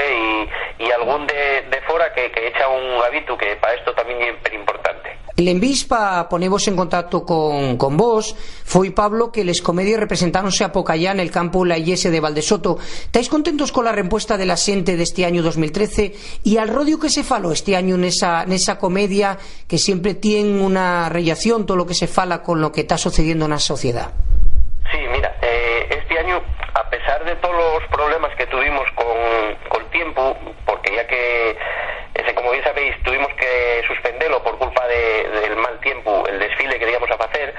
y algún de fora que echa un hábito que para esto también es súper importante. El envís para poneros en contacto con vos foi, Pablo, que les comedias representáronse a Pocallá en el campo La Iglesia de Valdesoto. ¿Estáis contentos con la respuesta de la xente de este año 2013 y al rodio que se faló este año nesa comedia que siempre tiene una relación todo lo que se fala con lo que está sucediendo en la sociedad? Sí, mira, este año, a pesar de todos los problemas que tuvimos con el tiempo, porque ya que como bien sabéis, tuvimos que suspenderlo por culpa del mal tiempo, el desfile que íbamos a hacer.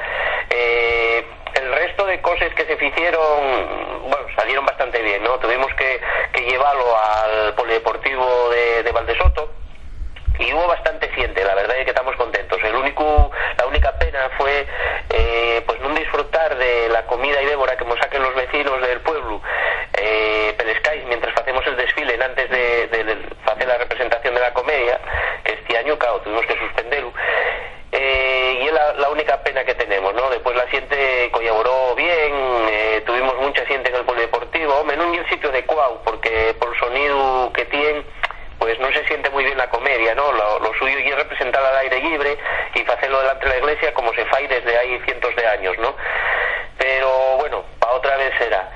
El resto de cosas que se hicieron, bueno, salieron bastante bien, ¿no? Tuvimos que llevarlo al polideportivo de Valdesoto y hubo bastante gente, la verdad es que estamos contentos. La única pena fue pues no disfrutar de la comida y bébora que nos saquen los vecinos del pueblo pelescáis mientras hacemos el desfile antes de hacer la representación de la comedia, que este año, claro, tuvimos que suspenderlo. Y es la única pena que tenemos, ¿no? Después la gente colaboró bien, tuvimos mucha gente en el polideportivo, hombre, no en el sitio adecuado, porque por el sonido que tiene, pues no se siente muy bien la comedia, ¿no? Lo suyo es representar al aire libre y hacerlo delante de la iglesia como se fai desde hay cientos de años, ¿no? Pero bueno, para otra vez será.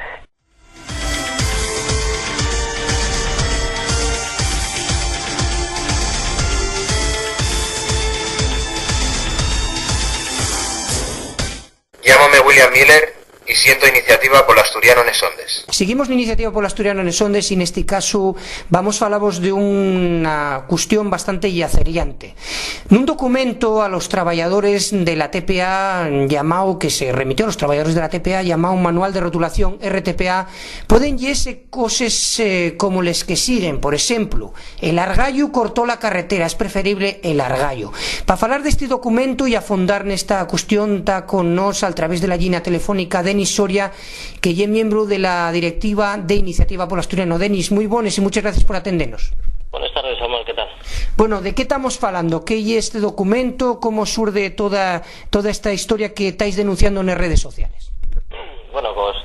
Llámame William Miller y siento iniciativa por Asturiano Nesondes. Seguimos la iniciativa por Asturiano Nesondes y en este caso vamos a hablaros de una cuestión bastante yaceriante. Un documento a los trabajadores de la TPA llamado, que se remitió a los trabajadores de la TPA, llamado Manual de Rotulación RTPA, pueden llese cosas como les que siguen. Por ejemplo, el argallo cortó la carretera, es preferible el argallo. Para hablar de este documento y afondar en esta cuestión está con nos a través de la línea telefónica Denis Soria, que es miembro de la directiva de Iniciativa por Asturiano. Denis, muy buenas y muchas gracias por atendernos. Buenas tardes, Samuel, ¿qué tal? Bueno, ¿de qué estamos hablando? ¿Qué es este documento? ¿Cómo surge toda esta historia que estáis denunciando en las redes sociales? Bueno, pues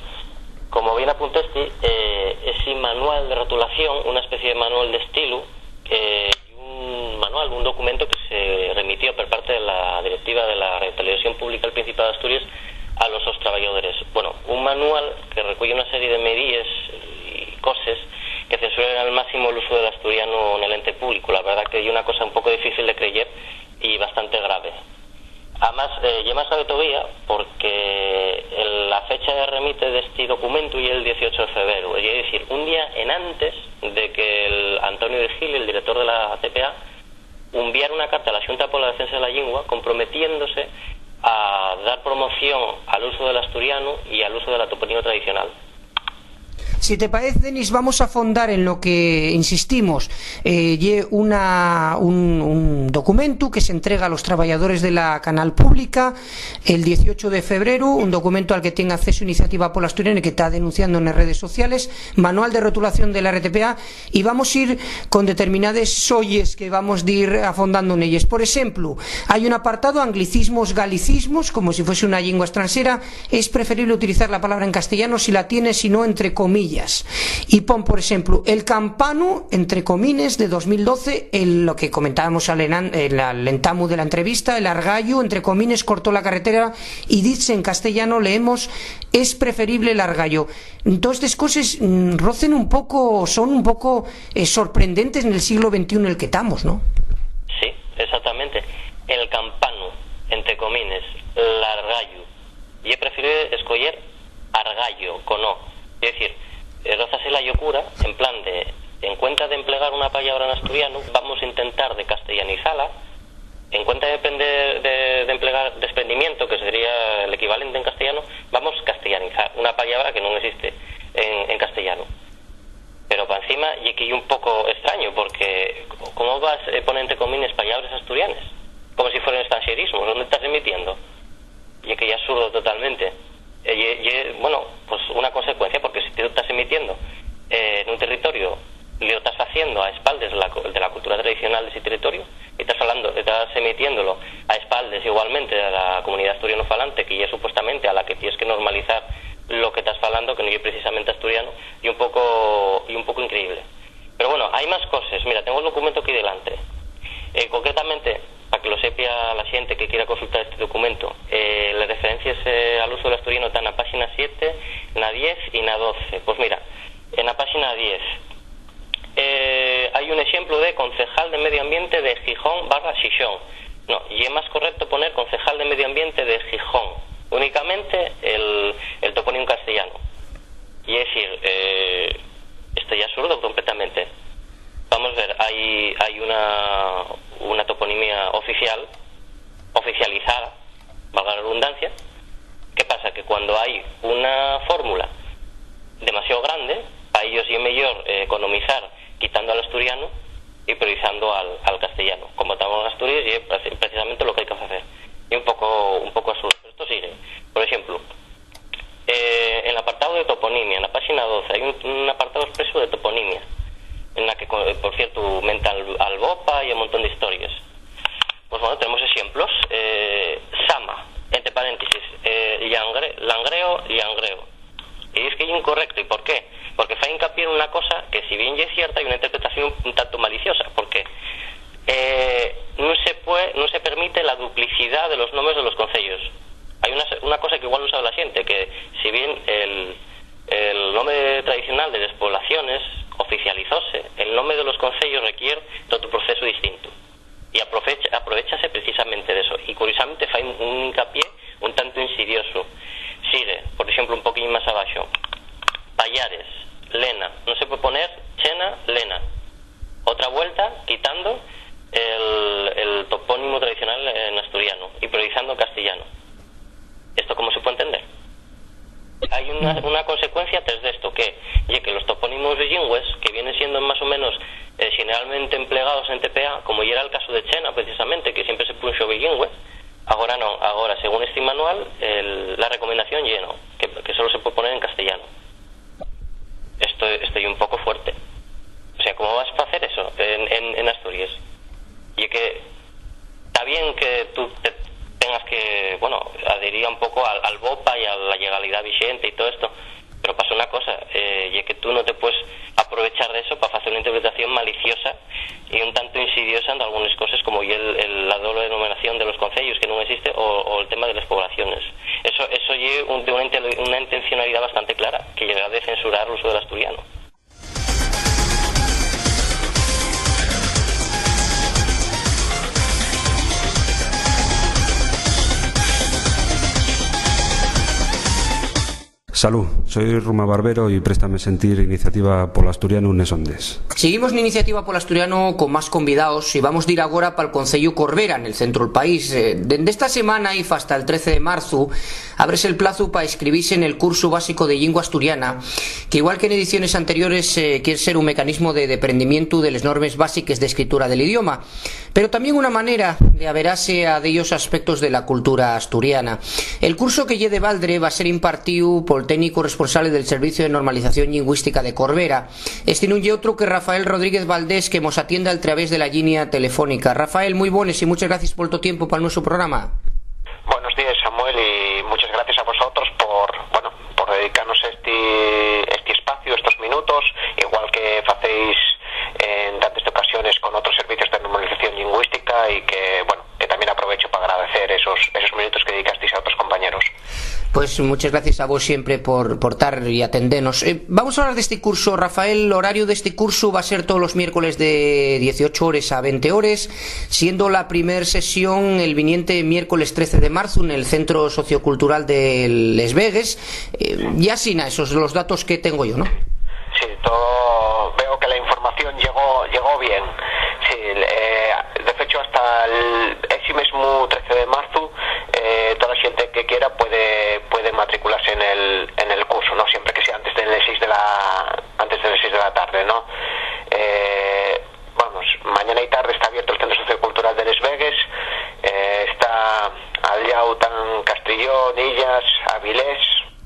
como bien apuntaste, es un manual de rotulación, una especie de manual de estilo, un documento que se remitió por parte de la directiva de la Radio Televisión Pública del Principado de Asturias a a los traballadores? Bueno, un manual que reculle una serie de medidas y cosas que censuren al máximo el uso del asturiano en el ente público. La verdad que hay una cosa un poco difícil de creer y bastante grave. Además, ya más sabe todavía porque la fecha de remite de este documento y el 18 de febrero, es decir, un día en antes de que el Antonio de Gil, el director de la CPA, enviara una carta a la Xunta por la Defensa de la Lengua comprometiéndose a dar promoción al uso del asturiano y al uso de la toponimia tradicional. Si te parece, Denis, vamos a fondar en lo que insistimos. Un documento que se entrega a los trabajadores de la canal pública el 18 de febrero, un documento al que tiene acceso Iniciativa Pola Asturiana y que está denunciando en las redes sociales, manual de rotulación de la RTPA, y vamos a ir con determinadas solles que vamos a ir afondando en ellas. Por ejemplo, hay un apartado anglicismos, galicismos, como si fuese una lengua extranjera. Es preferible utilizar la palabra en castellano si la tiene, si no entre comillas. Y pon, por ejemplo, el campano, entre comines, de 2012, lo que comentábamos al entamu de la entrevista, el argallo, entre comines, cortó la carretera, y dice en castellano, leemos, es preferible el argallo. Todas estas cosas rocen un poco, son un poco sorprendentes en el siglo XXI en el que estamos, ¿no? Sí, exactamente. El campano, entre comines, el argallo. Y he preferido escoger argallo, con O. Es decir, rozase la locura, en plan de, en cuenta de emplear una palabra en asturiano, vamos a intentar de castellanizarla, en cuenta de emplear desprendimiento, que sería el equivalente en castellano, vamos a castellanizar una palabra que no existe en castellano. Pero para encima, y aquí un poco extraño, porque ¿cómo vas a poner entre comillas palabras asturianas? Como si fueran extranjerismos, ¿dónde estás emitiendo? Y que ya es absurdo totalmente. Bueno, pues una consecuencia, porque si tú estás emitiendo en un territorio, lo estás haciendo a espaldas de la cultura tradicional de ese territorio, y estás emitiéndolo a espaldas igualmente de la comunidad asturiano-falante, que ya es supuestamente a la que tienes que normalizar lo que estás falando, que no es precisamente asturiano, y un poco increíble. Pero bueno, hay más cosas. Mira, tengo el documento aquí delante. Concretamente, para que lo sepa la gente que quiera consultar este documento, las referencias al uso del asturiano están en la página 7, en la 10 y en la 12. Pues mira, en la página 10 hay un ejemplo de concejal de medio ambiente de Gijón / Xixón. No, y es más correcto poner concejal de medio ambiente de Gijón, únicamente el topónimo castellano. Y es decir, esto ya es absurdo completamente. Vamos a ver, hay una toponimia oficializada, valga la redundancia. ¿Qué pasa? Que cuando hay una fórmula demasiado grande, a ellos es mejor economizar quitando al asturiano y priorizando al castellano. Como estamos en Asturias, y es precisamente lo que hay que hacer. Y un poco absurdo. Pero esto sigue. Por ejemplo, en el apartado de toponimia, en la página 12, hay un apartado expreso de toponimia, en la que, por cierto, menta al BOPA y un montón de historias. Pues bueno, tenemos ejemplos. Sama, entre paréntesis, langreo. Y es que es incorrecto. ¿Y por qué? Porque fa hincapié en una cosa que, si bien ya es cierta, hay una interpretación un tanto maliciosa, porque no se permite la duplicidad de los nombres de los concellos. Hay una cosa que igual no sabe la gente, que si bien el nombre tradicional de las poblaciones oficializóse, el nombre de los concellos requiere todo un proceso distinto. Y aprovechase precisamente de eso. Y curiosamente fa un hincapié un tanto insidioso. Sigue, por ejemplo, un poquillo más abajo. Payares, Lena. No se puede poner Chena, Lena. Otra vuelta, quitando el topónimo tradicional en asturiano y priorizando castellano. ¿Esto cómo se puede entender? Hay una consecuencia tras de esto, que los topónimos bilingües, que vienen siendo más o menos generalmente empleados en TPA, como ya era el caso de Chena, precisamente, que siempre se puso bilingüe, ahora no. Ahora, según este manual, la recomendación lleno, que solo se puede poner en castellano. Esto es un poco fuerte. O sea, ¿cómo vas a hacer eso en Asturias? Y que está bien que tú tengas que, adherir un poco al BOPA y a la legalidad vigente y todo esto, pero pasa una cosa, y es que tú no te puedes aprovechar de eso para hacer una interpretación maliciosa y un tanto insidiosa en algunas cosas, como la doble denominación de los concellos, que no existe, o el tema de las poblaciones. Eso oye de una intencionalidad bastante clara, que llega de censurar el uso del asturiano. Salud, soy Ruma Barbero y préstame sentir Iniciativa Polo Asturiano Nes Ondes. Seguimos na Iniciativa Polo Asturiano con máis convidados e vamos de ir agora para o Concello Corbera, en el centro del país. Dende esta semana e hasta el 13 de marzo ábrese el plazo para inscribirse en el curso básico de lingua asturiana, que igual que en ediciones anteriores quiere ser un mecanismo de aprendimiento de las normas básicas de escritura del idioma, pero también una manera de averarse a aquellos aspectos de la cultura asturiana. El curso que lle de Valdre va a ser impartido por técnico responsable del Servicio de Normalización Lingüística de Corbera. Este non lle outro que Rafael Rodríguez Valdés, que nos atiende a través de la línea telefónica. Rafael, muy buenos y muchas gracias por tu tiempo para nuestro programa. Buenos días, Samuel, y muchas gracias a vosotros por dedicarnos este espacio, estos minutos, igual que hacéis en tantas ocasiones con otros servicios de normalización lingüística, y que también aprovecho para agradecer esos minutos que dedicasteis a otros compañeros. Pues muchas gracias a vos siempre por estar y atendernos. Vamos a hablar de este curso, Rafael. El horario de este curso va a ser todos los miércoles de 18 horas a 20 horas, siendo la primera sesión el viniente miércoles 13 de marzo en el Centro Sociocultural de Les Vegues. Y así, esos son los datos que tengo yo, ¿no? Sí, veo que la información llegó bien. Sí, de hecho, hasta ese mismo 13 de marzo, toda la gente que quiera puede matricularse en el curso, ¿no? Siempre que sea antes de las 6 de la tarde, ¿no? Mañana y tarde está abierto el Centro Sociocultural de Les Vegues, está aliado tan Castrillón, Illas, Avilés.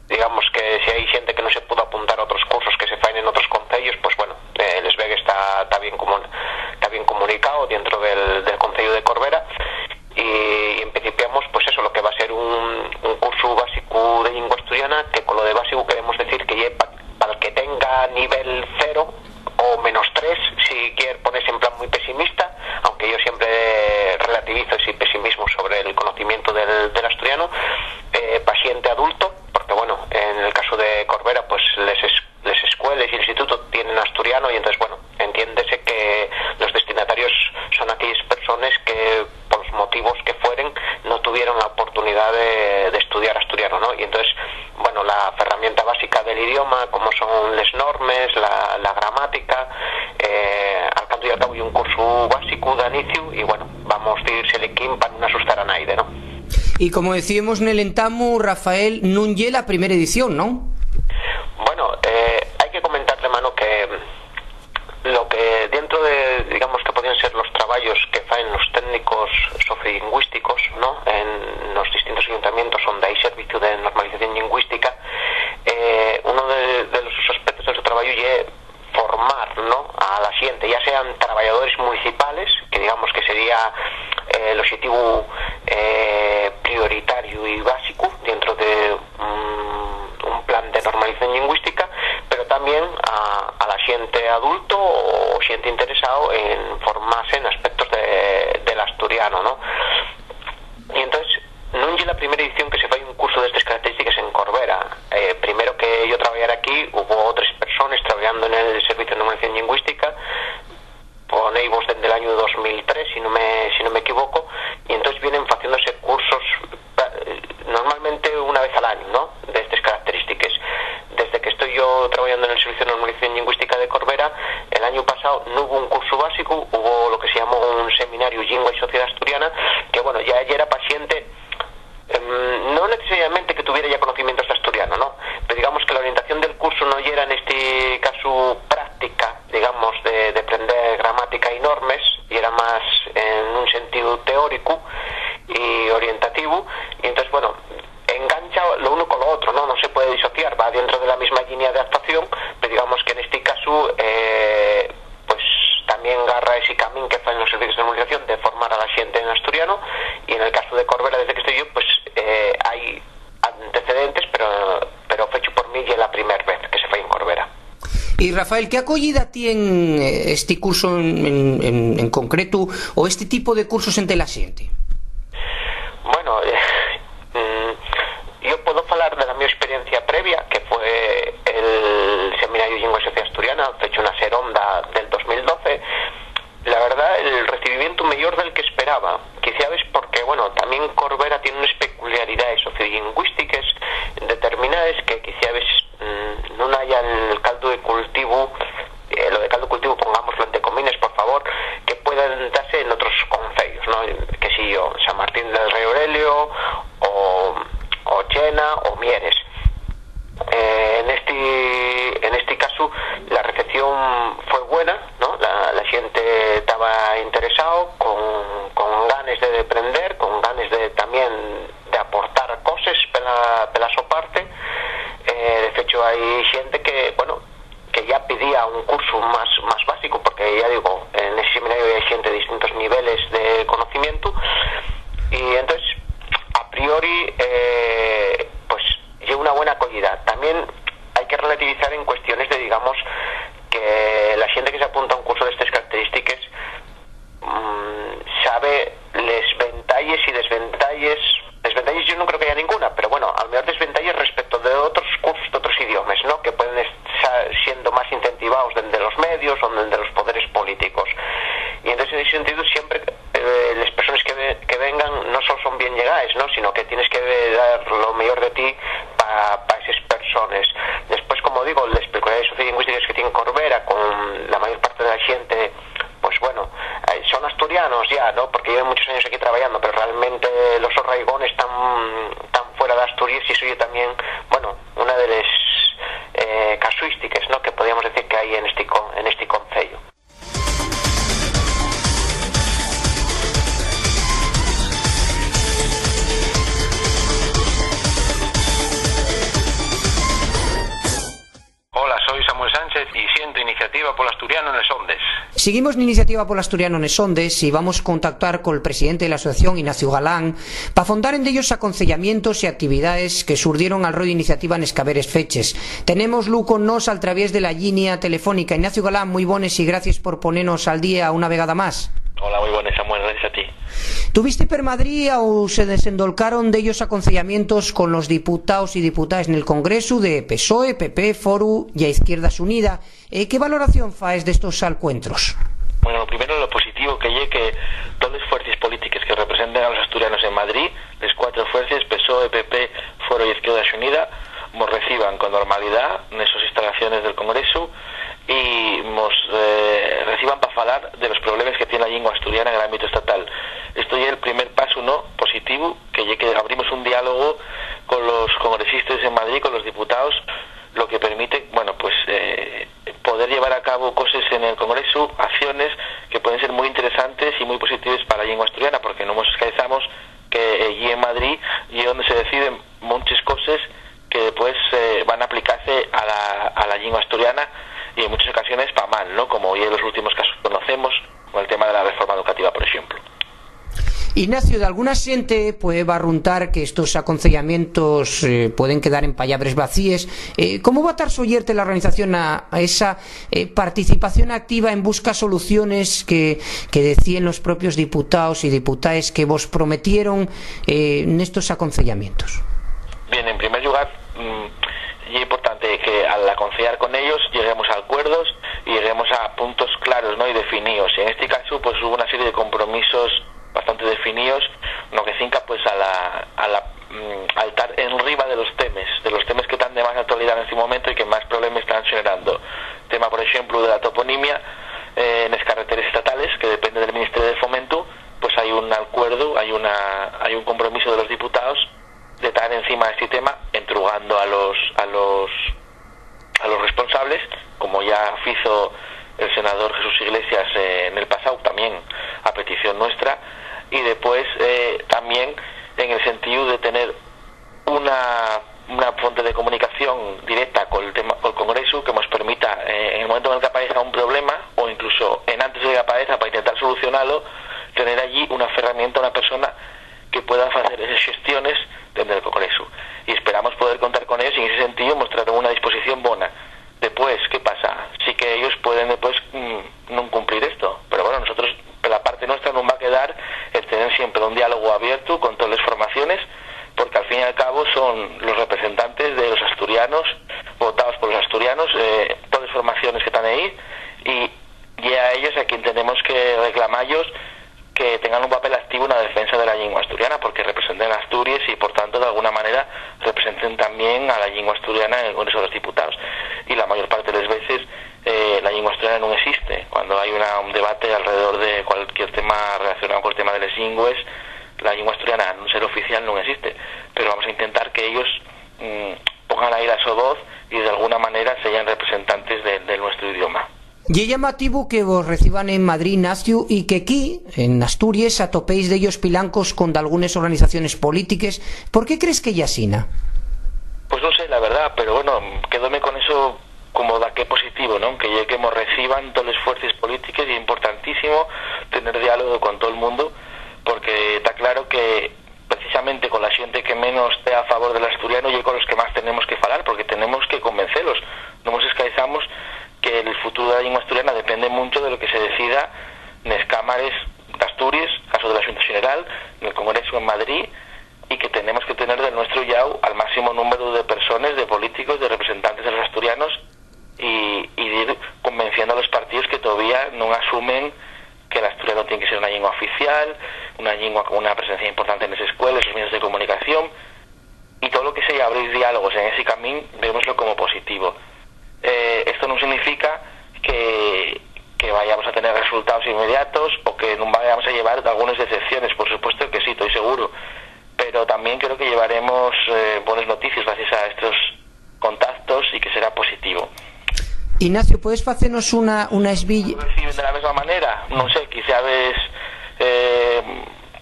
Digamos que si hay gente que no se pudo apuntar a otros cursos que se faen en otros concellos, pues Les Vegues está bien comunicado dentro del concello de Corbera, y empecipiamos lo que va a ser un curso básico de lingua asturiana, que con lo de básico queremos decir que para el que tenga nivel 0 o -3, si quiere ponerse en plan muy pesimista, aunque yo siempre relativizo ese pesimismo sobre el conocimiento del asturiano, paciente adulto, porque en el caso de Corbera pues las escuelas y el instituto tienen asturiano, y entonces entiéndese que los destinatarios son aquellas personas que por los motivos que fueren no tuvieron la oportunidad de estudiar asturiano, ¿no? Y entonces la herramienta básica del idioma, como son las normas, la gramática, al cabo y al cabo, y un curso básico de inicio, y vamos a ir selequín para no asustar a nadie, ¿no? Y como decíamos en el entamo, Rafael, non lle la primera edición, ¿no? Hay que comentarle, mano, que lo que dentro de, digamos, que podrían ser los trabajos que faen los técnicos sociolingüísticos, ¿no?, en los distintos ayuntamientos donde hay servicio de normalización lingüística, uno de los aspectos de su trabajo es formar, ¿no?, a la gente, ya sean trabajadores municipales, que digamos que sería el objetivo prioritario y básico dentro de un plan de normalización lingüística, pero también a la gente adulto o gente interesado en formarse en aspectos del asturiano, ¿no? Y entonces, non é la primera edición que se fai un curso de estas características en Corbera. Primero que yo trabajara aquí, hubo otras personas trabajando en el Servicio de Normalización Lingüística, ponéis desde el año 2003, si no me equivoco, y entonces vienen haciéndose cursos normalmente una vez al año, ¿no?, de estas características. Desde que estoy yo trabajando en el Servicio de Normalización Lingüística de Corbera, el año pasado no hubo un curso básico, hubo lo que se llamó un seminario Lingua y Sociedad Asturiana, que ya era paciente, no necesariamente que tuviera ya conocimientos de asturiano, ¿no?, pero digamos que la orientación del curso no era en este caso práctica, digamos, de aprender gramática y normas, y era más en un sentido teórico y orientativo, y entonces engancha lo uno con lo otro, no se puede disociar, va dentro de la misma línea de actuación, pero digamos que en este caso pues también agarra ese camino que fa en los servicios de normalización de formar a la gente en asturiano, y en el caso de Corbera, desde que estoy yo, pues hay antecedentes, pero fecho por mí ya la primera vez que se fue en Corbera. Y Rafael, ¿qué acogida tiene este curso en concreto, o este tipo de cursos entre la gente? Yo puedo hablar bueno, también Corbera tiene unas peculiaridades sociolingüísticas determinadas que quizá a veces no haya el caldo de cultivo, lo de caldo de cultivo pongámoslo entre comillas, por favor, que puedan darse en otros concellos, ¿no? Que si yo, San Martín del Rey Aurelio o Chena o Mieres. En este caso la recepción fue buena, ¿no? La gente estaba interesado, con ganas de aprender, con ganas de también de aportar cosas pela su parte. De hecho hay gente que, bueno, que ya pedía un curso más básico, porque ya digo, en ese seminario hay gente de distintos niveles de conocimiento, y entonces a priori pues lleva una buena acogida. También hay que relativizar en cuestiones de, digamos, que la gente que se apunta a un curso de estas características sabe les ventalles y desventalles yo no creo que haya ninguna, pero bueno, al menos desventalles respecto de otros cursos de otros idiomas, ¿no? Que pueden estar siendo más incentivados desde los medios o desde los poderes políticos. Y entonces en ese sentido siempre las personas que vengan no solo son bien llegadas, ¿no? Sino que tienes que dar lo mejor de ti para esas personas. Después, como digo, las peculiaridades sociolingüísticas que tiene Corbera, con la mayor parte de la gente, pues bueno, son asturianos ya, ¿no? Porque llevan muchos años aquí trabajando, pero realmente los arraigones están fuera de Asturias, y eso yo también, bueno, una de las casuísticas, ¿no? Que podríamos decir que hay en este concello. Hola, soy Samuel Sánchez y siento Iniciativa Polo Asturiano en Sondes. Seguimos en Iniciativa Polo Asturiano en Sondes y vamos a contactar con el presidente de la asociación, Ignacio Galán, para fondar en ellos aconsellamientos y actividades que surdieron al rol de iniciativa en escaberes feches. Tenemos con nos al través de la línea telefónica. Ignacio Galán, muy buenas y gracias por ponernos al día una vegada más. Hola, muy buenas, Samuel, gracias a ti. ¿Tuviste per Madrid o se desendolcaron de ellos aconsellamientos con los diputados y diputadas en el Congreso de PSOE, PP, Foru y a Izquierdas Unida? ¿Qué valoración faes de estos encuentros? Bueno, primero lo positivo que lle que todas las fuerzas políticas que representen a los asturianos en Madrid, las cuatro fuerzas, PSOE, PP, Foro y Izquierdas Unida, nos reciban con normalidad en esas instalaciones del Congreso y nos reciban para hablar de los problemas que tiene la lengua asturiana en el ámbito estatal. Esto ya es el primer paso, ¿no?, positivo, que abrimos un diálogo con los congresistas en Madrid, con los diputados, lo que permite, bueno, pues poder llevar a cabo cosas en el Congreso, acciones que pueden ser muy interesantes y muy positivas para la lengua asturiana, porque no nos escaizamos que allí en Madrid y donde se deciden muchas cosas que después van a aplicarse a la lengua asturiana, y en muchas ocasiones para mal, ¿no?, como hoy en los últimos casos conocemos, con el tema de la reforma educativa, por ejemplo. Ignacio, de alguna xente puede barruntar que estos aconsellamientos pueden quedar en palabras vacías. ¿Cómo va a estar soyerte la organización a esa participación activa en busca soluciones que decían los propios diputados y diputadas que vos prometieron en estos aconsellamientos? Bien, en primer lugar, y es importante que al aconsellar con ellos lleguemos a acuerdos y lleguemos a puntos claros, ¿no?, y definidos. En este caso, pues hubo una serie de compromisos bastante definidos, lo que cinca pues al estar en riba de los temas que están de más actualidad en este momento y que más problemas están generando. Tema, por ejemplo, de la toponimia en las carreteras estatales, que depende del Ministerio de Fomento, pues hay un acuerdo, hay un compromiso de los diputados de estar encima de este tema, entrugando a los responsables, como ya hizo el senador Jesús Iglesias en el pasado, también a petición nuestra, y después también en el sentido de tener una fuente de comunicación directa con el Congreso que nos permita, en el momento en el que aparezca un problema, o incluso en antes de que aparezca, para intentar solucionarlo, tener allí una herramienta, una persona que pueda hacer esas gestiones desde el Congreso. Y esperamos poder contar con ellos, y en ese sentido mostraremos una disposición buena. Después, ¿qué pasa? Sí que ellos pueden después no cumplir esto, pero bueno, nosotros, por la parte nuestra, nos va a quedar el tener siempre un diálogo abierto con todas las formaciones, porque al fin y al cabo son los representantes de los asturianos, votados por los asturianos, todas las formaciones que están ahí, y a ellos a quien tenemos que reclamarlos que tengan un papel activo en la defensa de la lengua asturiana, porque representen a Asturias y por tanto de alguna manera representen también a la lengua asturiana en el Congreso de los Diputados. Y la mayor parte de las veces la lengua asturiana no existe. Cuando hay un debate alrededor de cualquier tema relacionado con el tema de las lingües, la lengua asturiana, no ser oficial, no existe. Pero vamos a intentar que ellos pongan ahí la su voz y de alguna manera sean representantes de nuestro idioma. Y es llamativo que vos reciban en Madrid, Ignacio, y que aquí, en Asturias, atopéis de ellos pilancos con algunas organizaciones políticas. ¿Por qué crees que Yasina? Pues no sé, la verdad, pero bueno, quedóme con eso como da que positivo, ¿no? Que ya que nos reciban todas las fuerzas políticas, y es importantísimo tener diálogo con todo el mundo, porque está claro que precisamente con la gente que menos esté a favor del asturiano y con los que más tenemos que falar, porque tenemos que convencerlos. No nos escaizamos que el futuro de la lengua asturiana depende mucho de lo que se decida en las cámaras de Asturias, caso de la Junta General, en el Congreso en Madrid, y que tenemos que tener del nuestro yao al máximo número de personas, de políticos, de representantes de los asturianos, y ir convenciendo a los partidos que todavía no asumen que el asturiano tiene que ser una lengua oficial, una lengua con una presencia importante en las escuelas, los medios de comunicación, y todo lo que sea abrir diálogos en ese camino, vémoslo como positivo. Esto no significa que vayamos a tener resultados inmediatos o que no vayamos a llevar algunas decepciones, por supuesto que sí, estoy seguro, pero también creo que llevaremos buenas noticias gracias a estos contactos y que será positivo. Ignacio, ¿puedes hacernos una esvilla? ¿Reciben de la misma manera? No sé, quizá ves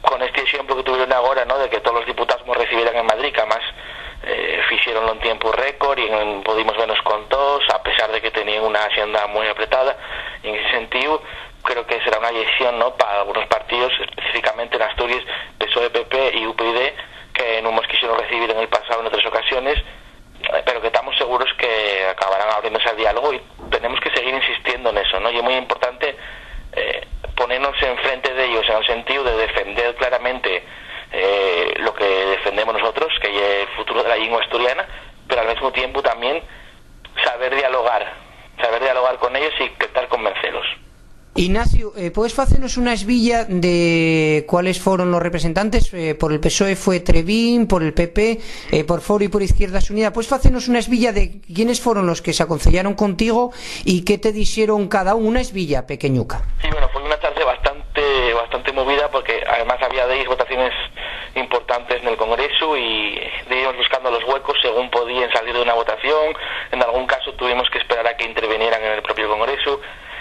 con este ejemplo que tuvieron ahora, ¿no?, de que todos los diputados nos recibieran en Madrid, que además hicieronlo en tiempo récord y pudimos vernos con todos, a pesar de que tenían una agenda muy apretada. Y en ese sentido creo que será una lección, ¿no?, para algunos partidos, específicamente en Asturias, PSOE, PP y UPyD, que no nos quisieron recibir en el pasado en otras ocasiones, pero que estamos seguros que acabarán abriéndose al diálogo, y tenemos que seguir insistiendo en eso, ¿no? Y es muy importante ponernos enfrente de ellos en el sentido de defender claramente lo que defendemos nosotros, que es el futuro de la lengua asturiana, pero al mismo tiempo también saber dialogar con ellos y intentar convencerlos. Ignacio, ¿puedes hacernos una esvilla de cuáles fueron los representantes? Por el PSOE fue Trevín, por el PP, por Foro y por Izquierdas Unidas. ¿Puedes hacernos una esvilla de quiénes fueron los que se aconsellaron contigo y qué te dijeron cada uno? Una esvilla pequeñuca. Sí, bueno, fue una tarde bastante movida, porque además había de ir votaciones importantes en el Congreso y íbamos buscando los huecos según podían salir de una votación. En algún caso tuvimos que esperar a que intervinieran en el propio Congreso.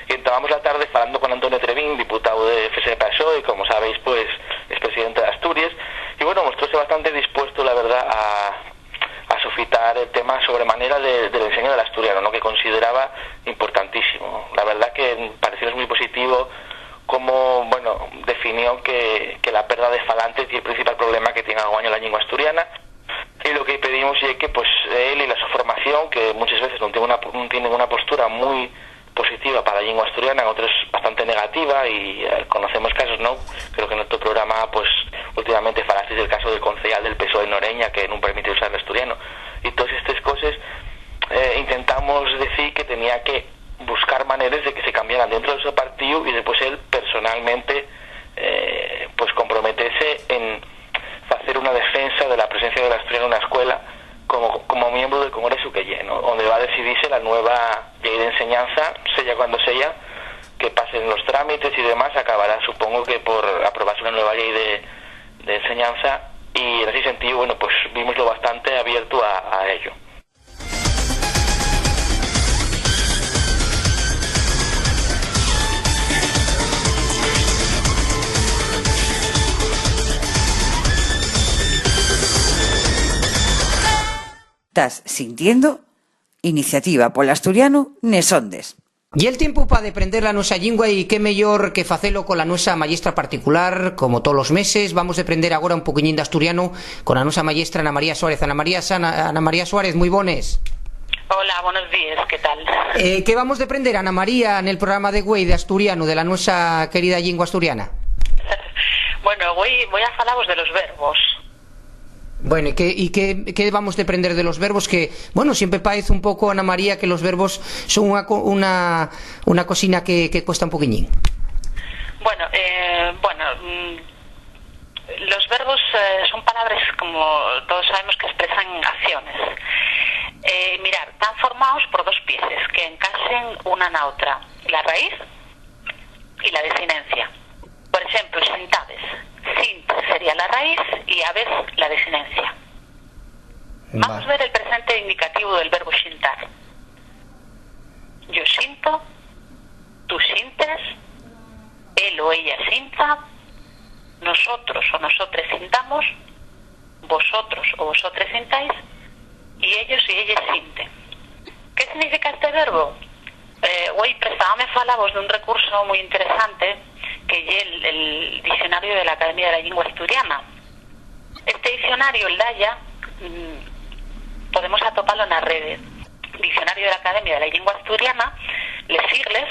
Y entramos la tarde hablando con Antonio Trevín, diputado de FSPSOE, y como sabéis, pues es presidente de Asturias, y bueno, mostróse bastante dispuesto, la verdad, a suscitar el tema sobremanera del enseño del asturiano, ¿no?, que consideraba importantísimo. La verdad que pareció muy positivo como, bueno, definió que la pérdida de falantes y el principal problema que tiene ahora la lengua asturiana, y lo que pedimos es que pues él y la su formación, que muchas veces no tienen una postura muy positiva para la lengua asturiana, en otros bastante negativa, y conocemos casos, ¿no? Creo que en nuestro programa pues últimamente falasteis del caso del concejal del PSOE en Noreña, que no permite usar el asturiano, y todas estas cosas intentamos decir que tenía que buscar maneras de que se cambiaran dentro de su partido, y después él personalmente pues comprometese en hacer una defensa de la presencia del asturiano en una escuela como miembro del Congreso que llegue, ¿no?, donde va a decidirse la nueva ley de enseñanza, sea cuando sea, que pasen los trámites y demás, acabará supongo que por aprobarse una nueva ley de enseñanza, y en ese sentido, bueno, pues vimoslo bastante abierto a ello. Estás sintiendo Iniciativa polo Asturiano nes Ondes. Y el tiempo para aprender la nuestra lingua, y qué mejor que facelo con la nuestra maestra particular, como todos los meses. Vamos a aprender ahora un poquillín de asturiano con la nuestra maestra Ana María Suárez. Ana María Suárez, muy bones. Hola, buenos días, ¿qué tal? ¿Qué vamos a aprender, Ana María, en el programa de Güey de asturiano, de la nuestra querida lingua asturiana? Bueno, voy a falaros de los verbos. Bueno, ¿y qué vamos a aprender de los verbos? Que, bueno, siempre parece un poco, Ana María, que los verbos son una cosina que cuesta un poquillín. Bueno, los verbos como todos sabemos que expresan acciones. Mirar, están formados por dos piezas que encasen una na outra, la raíz y la desinencia. Por exemplo, sintades. Sint sería la raíz y aves la desinencia. Vamos a ver el presente indicativo del verbo xintar. Yo sinto, tú sintes, él o ella sinta, nosotros o nosotres sintamos, vosotros o vosotres sintáis, y ellos y ellas sinten. ¿Qué significa este verbo? Hoy prestábame falabos de un recurso muy interesante que es el diccionario de la Academia de la Lengua Asturiana. Este diccionario, el DAIA, podemos atoparlo en la red. Diccionario de la Academia de la Lengua Asturiana, les sigles,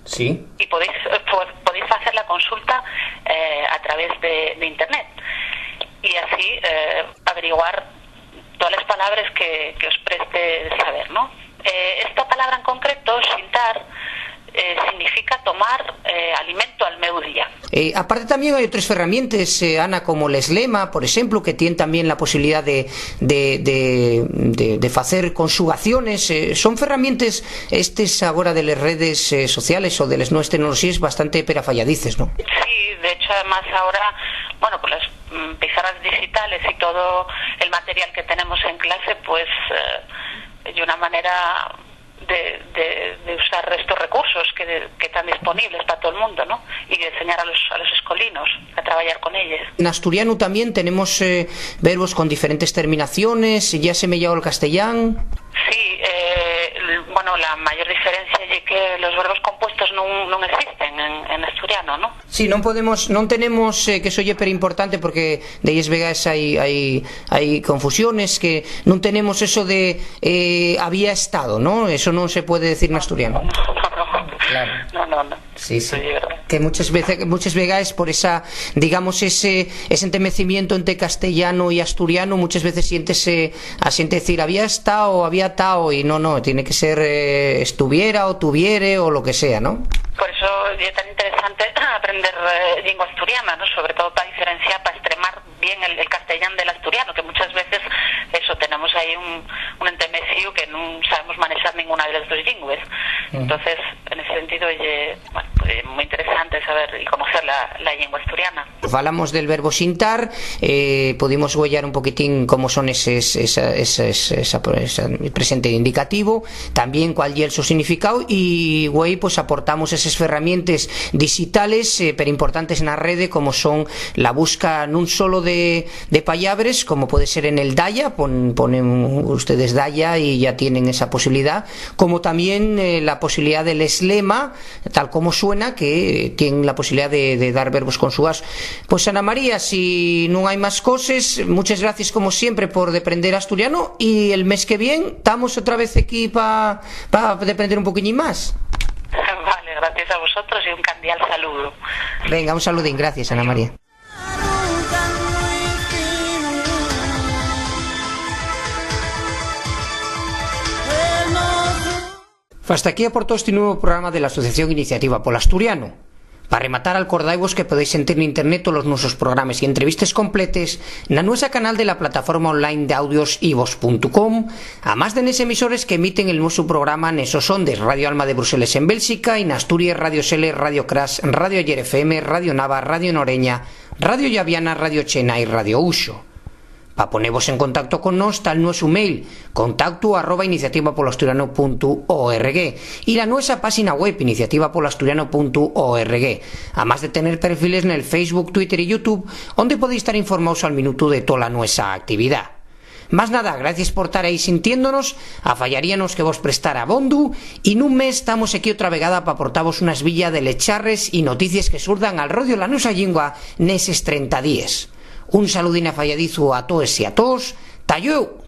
sí, y podéis hacer la consulta a través de internet y así averiguar todas las palabras que os preste saber, ¿no? Esta palabra en concreto, xintar, significa tomar alimento al meu día. Aparte también hay otras herramientas, Ana, como el eslema, por ejemplo, que tienen también la posibilidad de hacer conjugaciones. Son herramientas estas ahora de las redes sociales o de las nuevas tecnologías bastante perafalladices, ¿no? Sí, de hecho además ahora, bueno, pues las pizarras digitales y todo el material que tenemos en clase, pues de una manera de usar estos recursos que están disponibles para todo el mundo, ¿no? Y de enseñar a los escolinos a trabajar con ellos. En asturiano también tenemos verbos con diferentes terminaciones, ya se me llegó el castellano. Sí, bueno, la mayor diferencia es que los verbos compuestos no existen en asturiano, ¿no? Sí, no tenemos, que eso es importante porque de ellas vegas hay confusiones, que no tenemos eso de había estado, ¿no? Eso no se puede decir en asturiano. Claro. No. Sí. Que muchas veces por esa, digamos, ese entemecimiento entre castellano y asturiano, muchas veces asiente decir había estado, y no, tiene que ser estuviera o tuviere o lo que sea, ¿no? Por eso es tan interesante aprender lengua asturiana, ¿no? Sobre todo para diferenciar, para extremar bien el castellano del asturiano, que muchas veces eso tenemos ahí un entemecido que no sabemos manejar ninguna de las dos lenguas. Entonces, en ese sentido, bueno, pues, muy interesante saber y conocer la lengua asturiana. Falamos del verbo xintar, pudimos huellar un poquitín cómo son ese presente indicativo, también cuál es su significado, y güey, pues aportamos esas herramientas digitales pero importantes en la red, como son la busca no solo de palabras, como puede ser en el DAIA, ponen ustedes DAIA y ya tienen esa posibilidad, como también la posibilidad del eslema, tal como suena, que tienen la posibilidad de dar verbos conjugados. Pues Ana María, si no hay más cosas, muchas gracias como siempre por aprender asturiano, y el mes que viene estamos otra vez aquí para aprender un poquillo más. Vale, gracias a vosotros y un cordial saludo. Venga, un saludín, gracias Ana María. Hasta aquí aportó este nuevo programa de la Asociación Iniciativa Polo Asturiano. Para rematar, acordaivos que podéis sentir en internet todos los nuestros programas y entrevistas completes en nuestro canal de la plataforma online de audios ivos.com, a más de nes emisores que emiten el nuestro programa en esos ondes: Radio Alma de Bruselas en Bélgica, en Asturias, Radio Sele, Radio Crash, Radio Ayer FM, Radio Nava, Radio Noreña, Radio Llaviana, Radio Chena y Radio Uxo. Para poneros en contacto con nos está el nuestro mail, contacto@iniciativapolasturiano.org, y la nuestra página web, iniciativapolasturiano.org, además de tener perfiles en el Facebook, Twitter y YouTube, donde podéis estar informados al minuto de toda nuestra actividad. Más nada, gracias por estar ahí sintiéndonos, afallaríanos que vos prestara bondu, y en un mes estamos aquí otra vegada para aportaros unas villas de lecharres y noticias que surdan al radio la nuestra lengua neses 30 días. Un saludín afalladizo a todos y a todos. ¡Talleu!